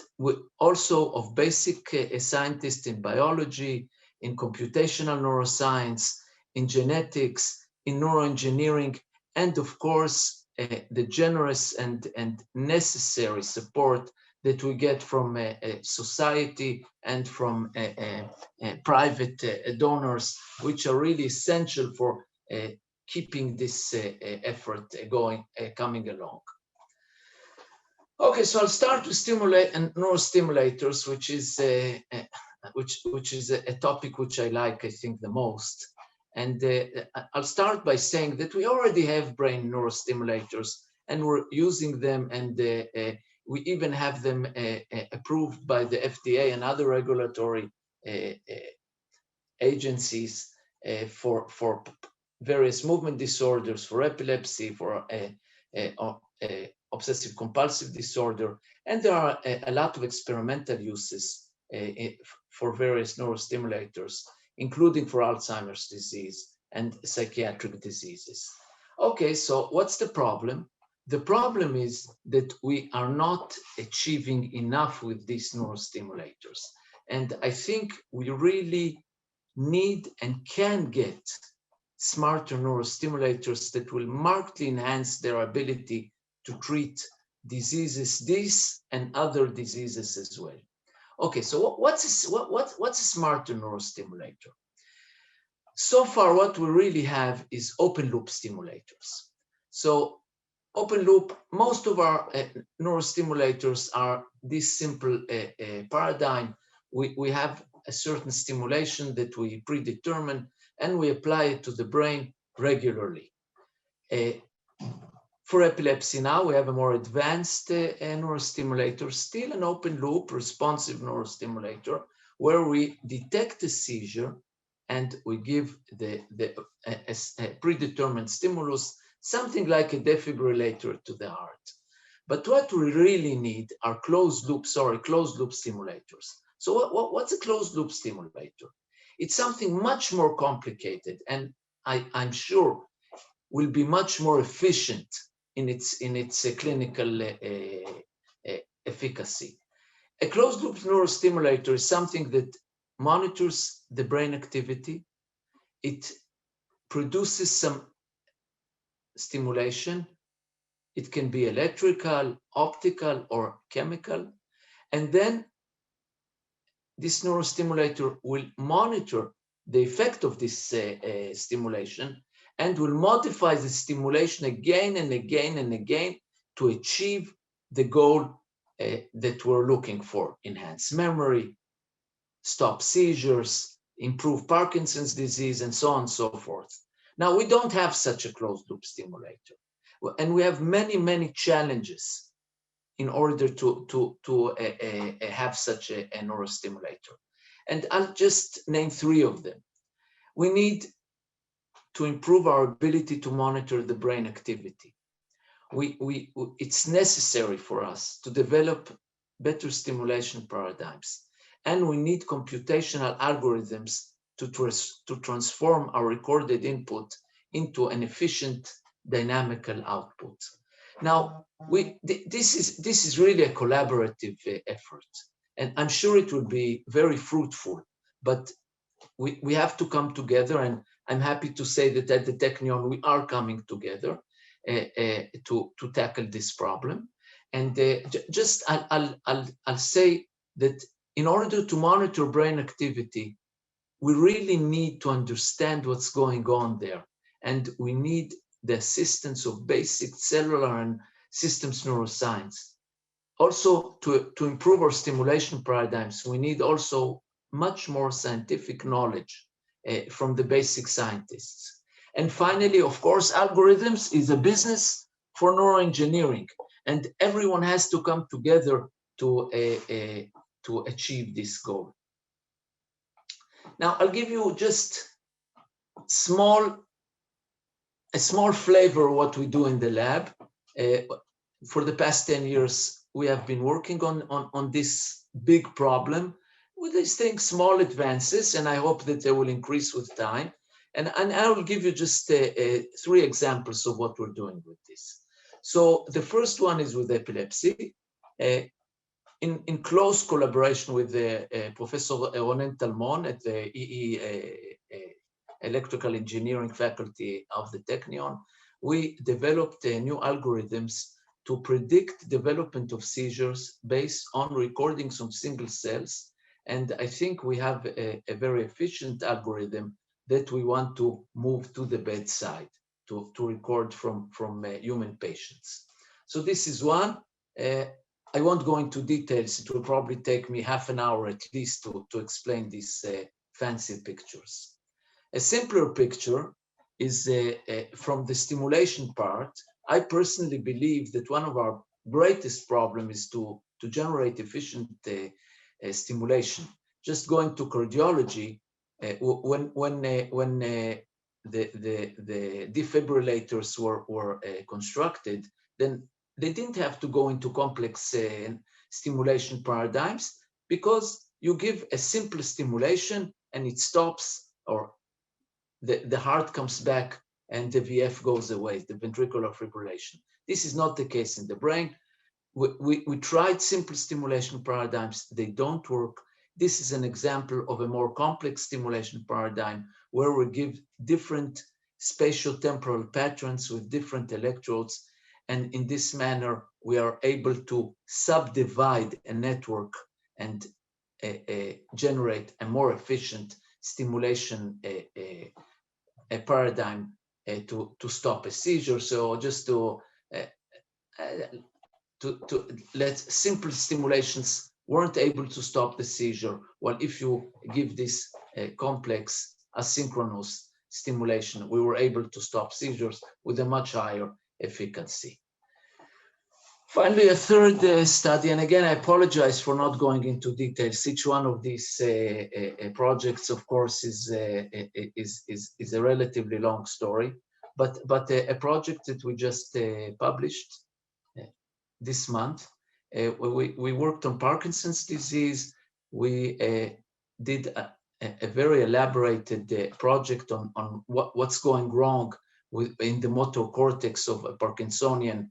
also of basic scientists in biology, in computational neuroscience, in genetics, in neuroengineering, and of course, the generous and necessary support that we get from society and from private donors, which are really essential for keeping this effort coming along. Okay, so I'll start with stimulate and neurostimulators, which is a topic which I like, I think, the most. And I'll start by saying that we already have brain neurostimulators, and we're using them, and we even have them approved by the FDA and other regulatory agencies for various movement disorders, for epilepsy, for obsessive compulsive disorder. And there are a lot of experimental uses for various neurostimulators, including for Alzheimer's disease and psychiatric diseases. Okay, so what's the problem? The problem is that we are not achieving enough with these neurostimulators. And I think we really need and can get smarter neurostimulators that will markedly enhance their ability to treat diseases, this and other diseases as well. Okay, so what's a smarter neurostimulator? So far, what we really have is open loop stimulators. So open loop, most of our neurostimulators are this simple paradigm. We have a certain stimulation that we predetermine, and we apply it to the brain regularly. For epilepsy now, we have a more advanced neurostimulator, still an open loop responsive neurostimulator, where we detect a seizure and we give a predetermined stimulus, something like a defibrillator to the heart. But what we really need are closed loop stimulators. So what's a closed loop stimulator? It's something much more complicated, and I'm sure will be much more efficient in its clinical efficacy. A closed loop neurostimulator is something that monitors the brain activity. It produces some stimulation. It can be electrical, optical, or chemical. And then this neurostimulator will monitor the effect of this stimulation and will modify the stimulation again and again and again to achieve the goal that we're looking for: enhance memory, stop seizures, improve Parkinson's disease, and so on and so forth. Now, we don't have such a closed loop stimulator, and we have many, many challenges in order to have such a neurostimulator. And I'll just name 3 of them. We need to improve our ability to monitor the brain activity. It's necessary for us to develop better stimulation paradigms, and we need computational algorithms to transform our recorded input into an efficient dynamical output. Now, this is really a collaborative effort, and I'm sure it will be very fruitful, but we have to come together, and I'm happy to say that at the Technion we are coming together to tackle this problem. And just I'll say that in order to monitor brain activity, we really need to understand what's going on there, and we need the assistance of basic cellular and systems neuroscience. Also, to improve our stimulation paradigms, we need also much more scientific knowledge from the basic scientists. And finally, of course, algorithms is a business for neuroengineering, and everyone has to come together to achieve this goal. Now, I'll give you just a small flavor of what we do in the lab. For the past 10 years, we have been working on this big problem with these things, small advances, and I hope that they will increase with time. And I will give you just 3 examples of what we're doing with this. So the first one is with epilepsy. In close collaboration with Professor Ronen Talmon at the Electrical Engineering faculty of the Technion, we developed new algorithms to predict development of seizures based on recordings of single cells. And I think we have a very efficient algorithm that we want to move to the bedside to record from human patients. So this is one. I won't go into details. It will probably take me half an hour at least to explain these fancy pictures. A simpler picture is from the stimulation part. I personally believe that one of our greatest problems is to generate efficient stimulation. Just going to cardiology, when the defibrillators were constructed, then they didn't have to go into complex stimulation paradigms, because you give a simple stimulation and it stops, or the heart comes back and the VF goes away, the ventricular fibrillation. This is not the case in the brain. We tried simple stimulation paradigms, they don't work. This is an example of a more complex stimulation paradigm where we give different spatial temporal patterns with different electrodes. And in this manner, we are able to subdivide a network and generate a more efficient stimulation a paradigm to stop a seizure. So just to let simple stimulations weren't able to stop the seizure. Well, if you give this complex asynchronous stimulation, we were able to stop seizures with a much higher efficacy. Finally, a third study, and again, I apologize for not going into details. Each one of these projects, of course, is a relatively long story, but a project that we just published this month. We worked on Parkinson's disease. We did a very elaborated project on what's going wrong in the motor cortex of a Parkinsonian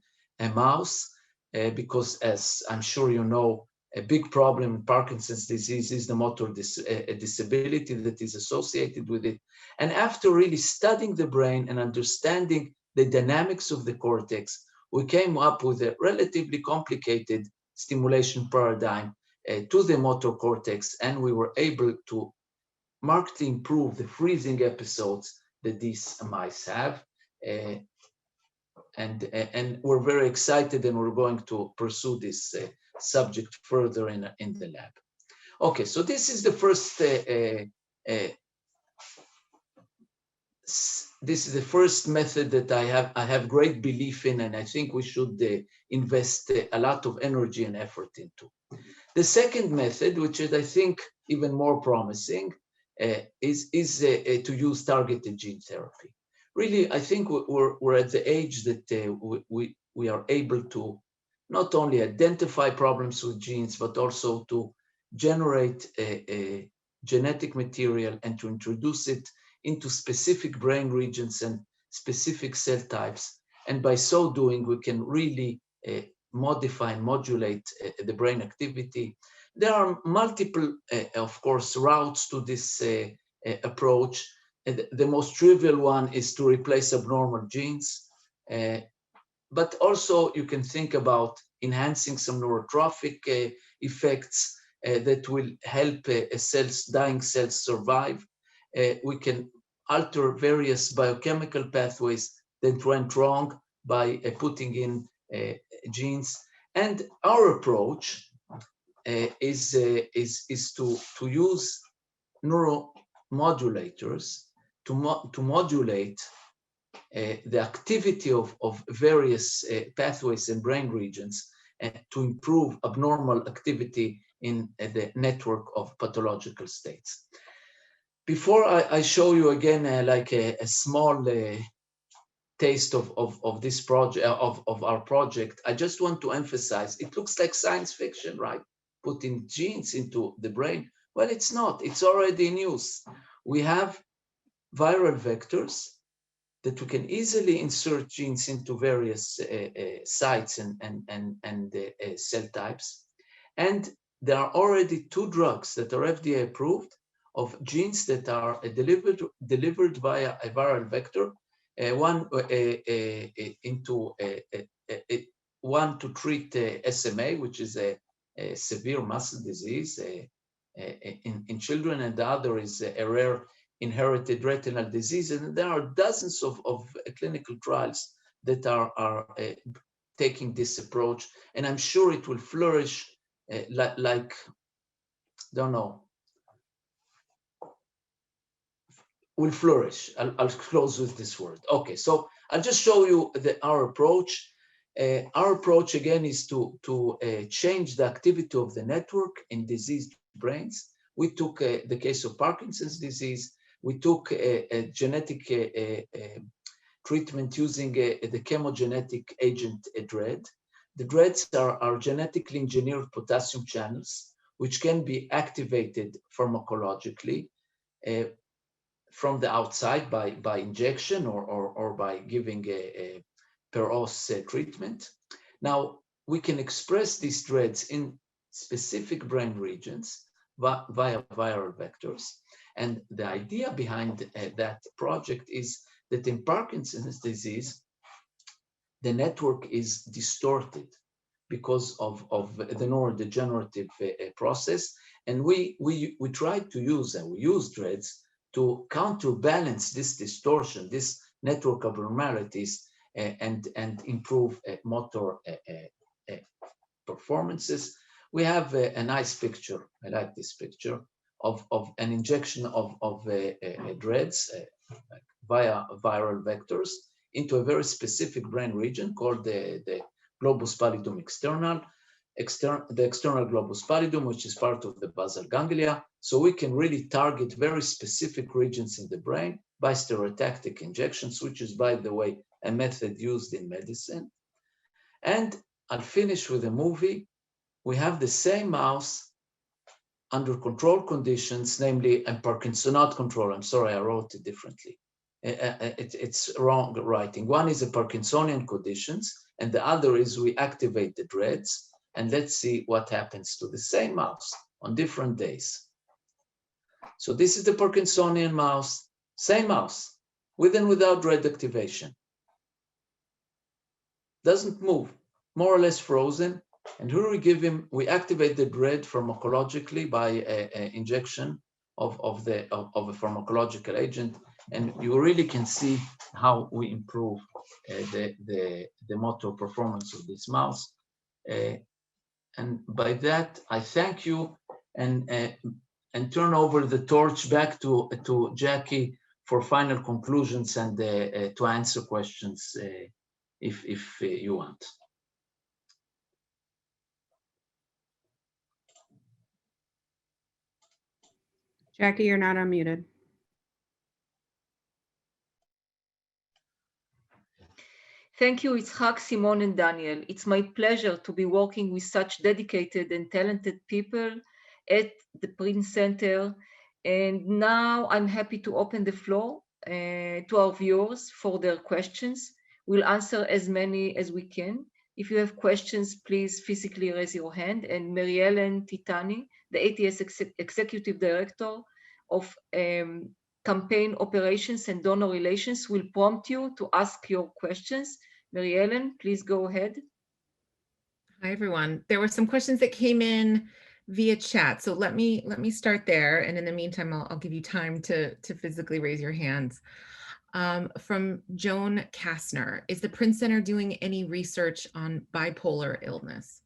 mouse. Because, as I'm sure you know, a big problem in Parkinson's disease is the motor disability that is associated with it. And after really studying the brain and understanding the dynamics of the cortex, we came up with a relatively complicated stimulation paradigm to the motor cortex, and we were able to markedly improve the freezing episodes that these mice have. And we're very excited, and we're going to pursue this subject further in the lab. Okay, so this is the first method that I have great belief in, and I think we should invest a lot of energy and effort into. The second method, which is I think even more promising, is to use targeted gene therapy. Really, I think we're at the age that we are able to not only identify problems with genes, but also to generate a genetic material and to introduce it into specific brain regions and specific cell types. And by so doing, we can really modify and modulate the brain activity. There are multiple, of course, routes to this approach. The most trivial one is to replace abnormal genes, but also you can think about enhancing some neurotrophic effects that will help dying cells survive. We can alter various biochemical pathways that went wrong by putting in genes. And our approach is to use neuromodulators to modulate the activity of various pathways and brain regions to improve abnormal activity in the network of pathological states. Before I show you again like a small taste of this project, of our project, I just want to emphasize, it looks like science fiction, right? Putting genes into the brain. Well, it's not. It's already in use. We have viral vectors that we can easily insert genes into various sites and cell types. And there are already 2 drugs that are FDA approved of genes that are delivered via a viral vector, one to treat SMA, which is a severe muscle disease in children, and the other is a rare inherited retinal disease. And there are dozens of clinical trials that are taking this approach, and I'm sure it will flourish like, don't know, will flourish. I'll close with this word. Okay, so I'll just show you our approach. Our approach again is to change the activity of the network in diseased brains. We took the case of Parkinson's disease. We took a genetic treatment using the chemogenetic agent DREAD. The DREADs are genetically engineered potassium channels, which can be activated pharmacologically from the outside by injection or by giving a per-os treatment. Now, we can express these DREADs in specific brain regions via viral vectors. And the idea behind that project is that in Parkinson's disease, the network is distorted because of the neurodegenerative process. And we tried to use, and we use DREADs to counterbalance this distortion, this network abnormalities, and improve motor performances. We have a nice picture. I like this picture. of an injection of dreads via viral vectors into a very specific brain region called the globus pallidum external, the external globus pallidum, which is part of the basal ganglia. So we can really target very specific regions in the brain by stereotactic injections, which is, by the way, a method used in medicine. And I'll finish with a movie. We have the same mouse under control conditions, namely, and Parkinsonate control. I'm sorry, I wrote it differently. It's wrong writing. One is the Parkinsonian conditions, and the other is we activate the dreads, and let's see what happens to the same mouse on different days. So this is the Parkinsonian mouse, same mouse, with and without dread activation. Doesn't move, more or less frozen. And here we activate the dread pharmacologically by an injection of a pharmacological agent. And you really can see how we improve the motor performance of this mouse. And by that, I thank you and turn over the torch back to Jackie for final conclusions and to answer questions if you want. Jackie, you're not unmuted. Thank you, Itzhak, Simon, and Daniel. It's my pleasure to be working with such dedicated and talented people at the Prince Center. And now I'm happy to open the floor to our viewers for their questions. We'll answer as many as we can. If you have questions, please physically raise your hand. And Mary Ellen Titani, the ATS Executive Director of Campaign Operations and Donor Relations, will prompt you to ask your questions. Mary Ellen, please go ahead. Hi, everyone. There were some questions that came in via chat. So let me start there. And in the meantime, I'll give you time to physically raise your hands. From Joan Kastner, is the Prince Center doing any research on bipolar illness?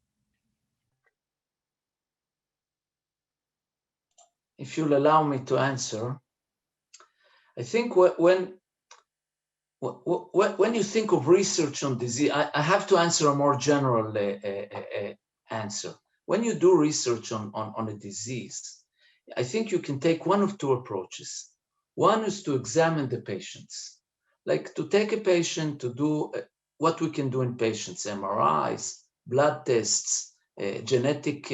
If you'll allow me to answer, I think when you think of research on disease, I have to answer a more general answer. When you do research on a disease, I think you can take one of two approaches. One is to examine the patients, like to take a patient to do what we can do in patients, MRIs, blood tests, genetic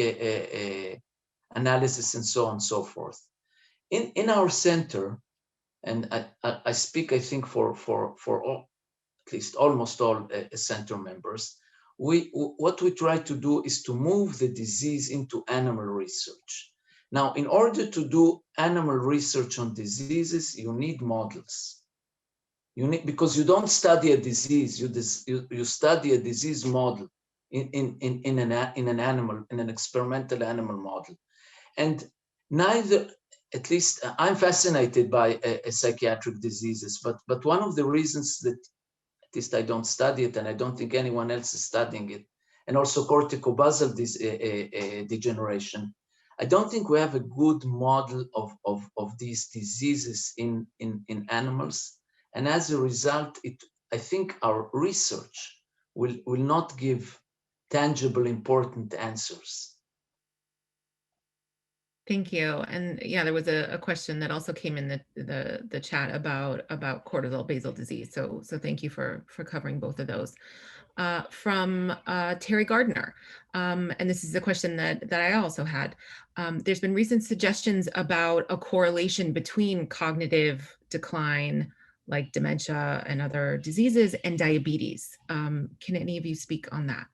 analysis, and so on and so forth. In our center, and I speak, I think, for all, at least almost all center members, what we try to do is to move the disease into animal research. Now, in order to do animal research on diseases, you need models. Because you don't study a disease, you study a disease model in an experimental animal model. And neither, at least I'm fascinated by psychiatric diseases, but one of the reasons that at least I don't study it, and I don't think anyone else is studying it, and also corticobasal degeneration, I don't think we have a good model of these diseases in animals. And as a result, I think our research will not give tangible, important answers. Thank you. And yeah, there was a question that also came in the chat about cortisol basal disease. So thank you for covering both of those. From Terry Gardner, and this is a question that I also had. There's been recent suggestions about a correlation between cognitive decline, like dementia and other diseases, and diabetes. Can any of you speak on that?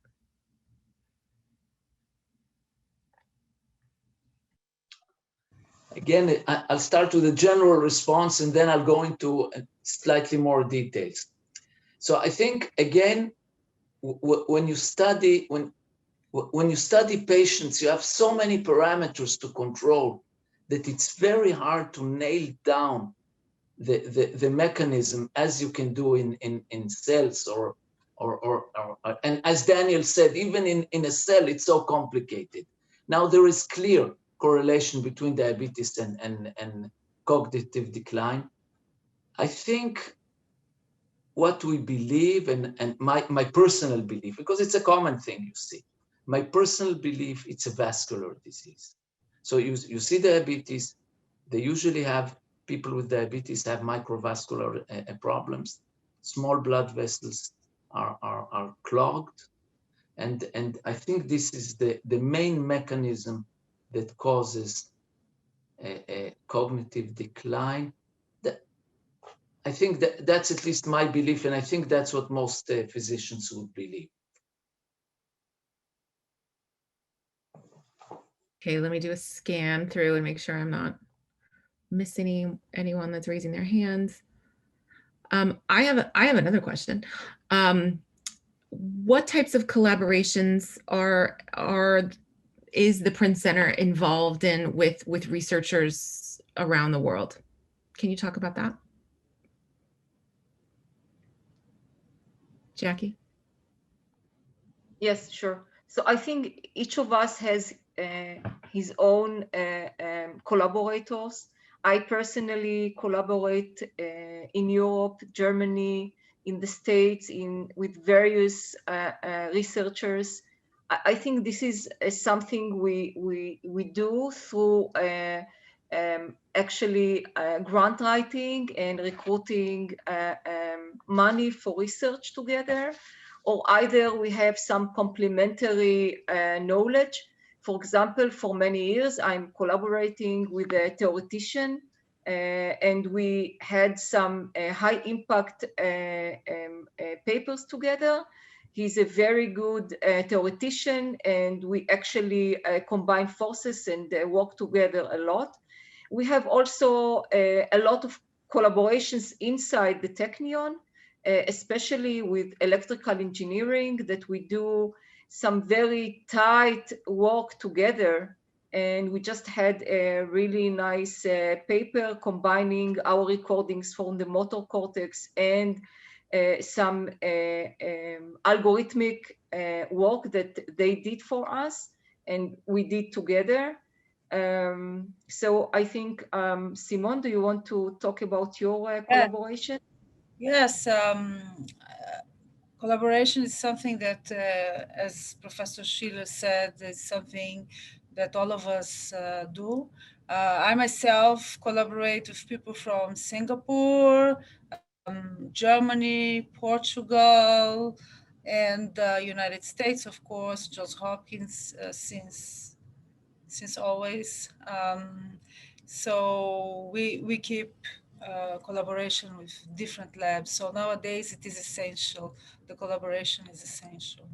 Again, I'll start with a general response, and then I'll go into slightly more details. So I think, again, when you study patients, you have so many parameters to control that it's very hard to nail down the mechanism as you can do in cells or and as Daniel said, even in a cell, it's so complicated. Now there is clear correlation between diabetes and cognitive decline. I think what we believe, and my personal belief, because it's a common thing you see, my personal belief, it's a vascular disease. So you see diabetes, they usually have, people with diabetes have microvascular problems. Small blood vessels are clogged. And I think this is the main mechanism that causes a cognitive decline. I think that's at least my belief, and I think that's what most physicians would believe. Okay, let me do a scan through and make sure I'm not missing anyone that's raising their hands. I have another question. What types of collaborations is the Prince Center involved in with researchers around the world? Can you talk about that? Jackie? Yes, sure. So I think each of us has his own collaborators. I personally collaborate in Europe, Germany, in the States, with various researchers. I think this is something we do through actually grant writing and recruiting money for research together, or either we have some complementary knowledge. For example, for many years, I'm collaborating with a theoretician, and we had some high impact papers together. He's a very good theoretician, and we actually combine forces and work together a lot. We have also a lot of collaborations inside the Technion, especially with electrical engineering, that we do some very tight work together. And we just had a really nice paper combining our recordings from the motor cortex and some algorithmic work that they did for us and we did together. So I think, Simon, do you want to talk about your collaboration? Yes, collaboration is something that, as Professor Schiller said, is something that all of us do. I myself collaborate with people from Singapore, Germany, Portugal, and United States, of course, Johns Hopkins, since always. So we keep collaboration with different labs. So nowadays it is essential. The collaboration is essential.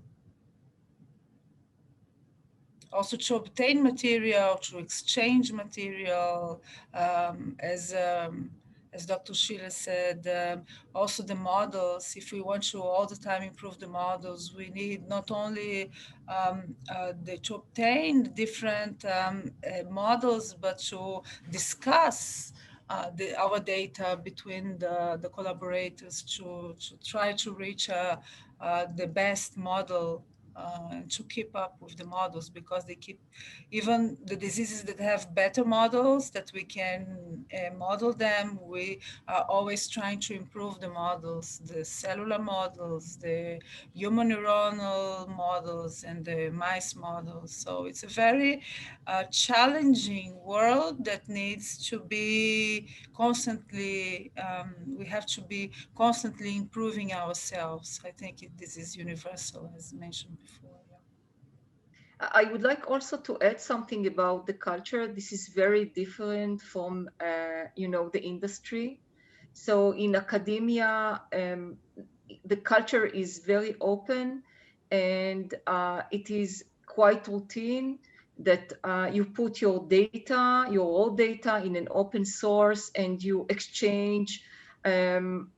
Also to obtain material, to exchange material, as Dr. Schiller said, also the models. If we want to all the time improve the models, we need not only to obtain different models, but to discuss our data between the collaborators to try to reach the best model, to keep up with the models, because they keep, even the diseases that have better models that we can model them, we are always trying to improve the models, the cellular models, the human neuronal models, and the mice models. So it's a very challenging world that needs to be constantly, we have to be constantly improving ourselves. I think this is universal, as mentioned before. I would like also to add something about the culture. This is very different from, the industry. So in academia, the culture is very open, and it is quite routine that you put your data, your raw data, in an open source, and you exchange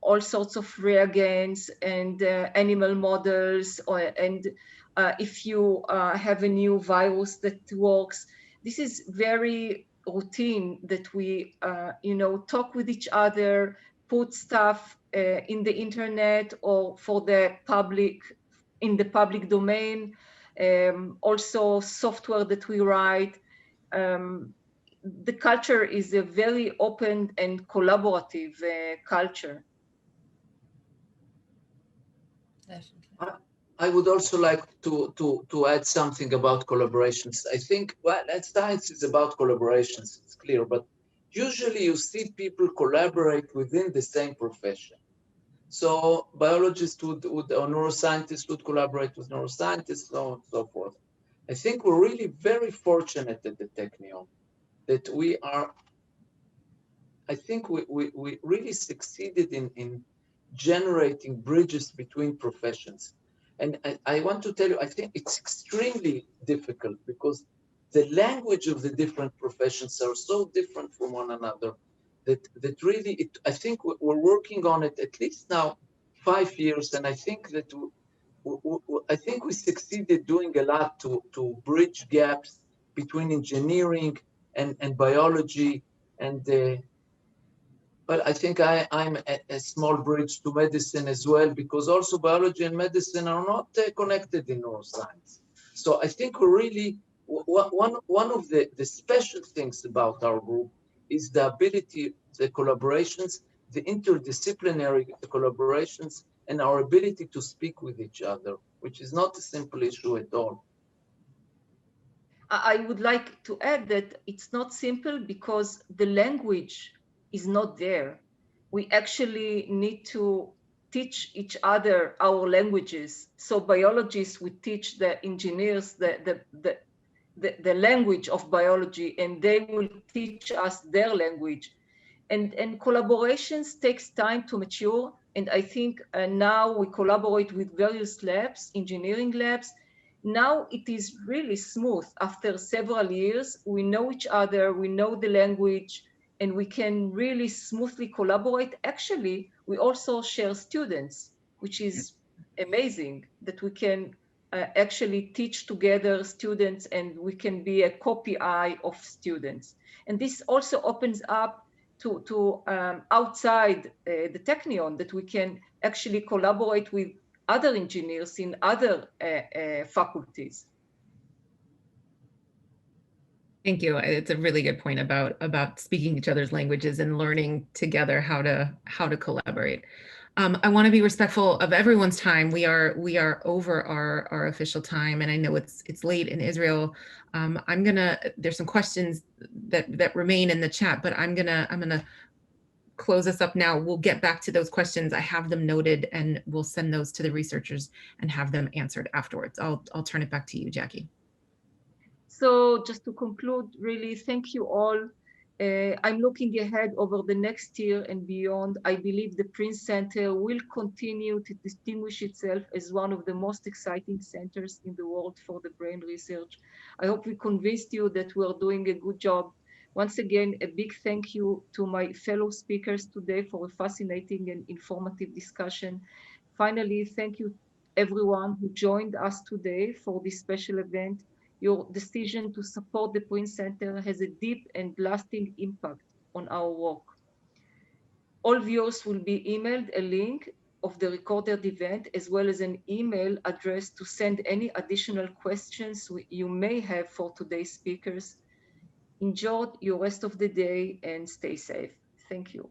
all sorts of reagents and animal models, and if you have a new virus that works. This is very routine that we, talk with each other, put stuff in the internet or for the public, in the public domain. Also software that we write. the culture is a very open and collaborative culture. Definitely. I would also like to add something about collaborations. I think, well, that science is about collaborations, it's clear, but usually you see people collaborate within the same profession. So biologists would or neuroscientists would collaborate with neuroscientists, so on and so forth. I think we're really very fortunate at the Technion that we are, I think we really succeeded in generating bridges between professions. And I want to tell you, I think it's extremely difficult because the language of the different professions are so different from one another that really, I think we're working on it at least now 5 years. And I think that I think we succeeded doing a lot to bridge gaps between engineering and biology. And well, I think I'm a small bridge to medicine as well, because also biology and medicine are not connected in neuroscience. So I think we're really, one of the special things about our group is the ability, the collaborations, the interdisciplinary collaborations, and our ability to speak with each other, which is not a simple issue at all. I would like to add that it's not simple because the language is not there. We actually need to teach each other our languages. So biologists would teach the engineers the language of biology, and they will teach us their language. And collaborations takes time to mature. And I think now we collaborate with various labs, engineering labs. Now it is really smooth. After several years, we know each other, we know the language, and we can really smoothly collaborate. Actually, we also share students, which is amazing that we can actually teach together students, and we can be a copy eye of students. And this also opens up to outside the Technion, that we can actually collaborate with other engineers in other faculties. Thank you. It's a really good point about speaking each other's languages and learning together how to collaborate. I want to be respectful of everyone's time. We are over our official time, and I know it's late in Israel. There's some questions that remain in the chat, but I'm gonna close us up now. We'll get back to those questions. I have them noted, and we'll send those to the researchers and have them answered afterwards. I'll turn it back to you, Jackie. So just to conclude, really, thank you all. I'm looking ahead over the next year and beyond. I believe the Prince Center will continue to distinguish itself as one of the most exciting centers in the world for the brain research. I hope we convinced you that we are doing a good job. Once again, a big thank you to my fellow speakers today for a fascinating and informative discussion. Finally, thank you everyone who joined us today for this special event. Your decision to support the Prince Center has a deep and lasting impact on our work. All viewers will be emailed a link of the recorded event, as well as an email address to send any additional questions you may have for today's speakers. Enjoy your rest of the day and stay safe. Thank you.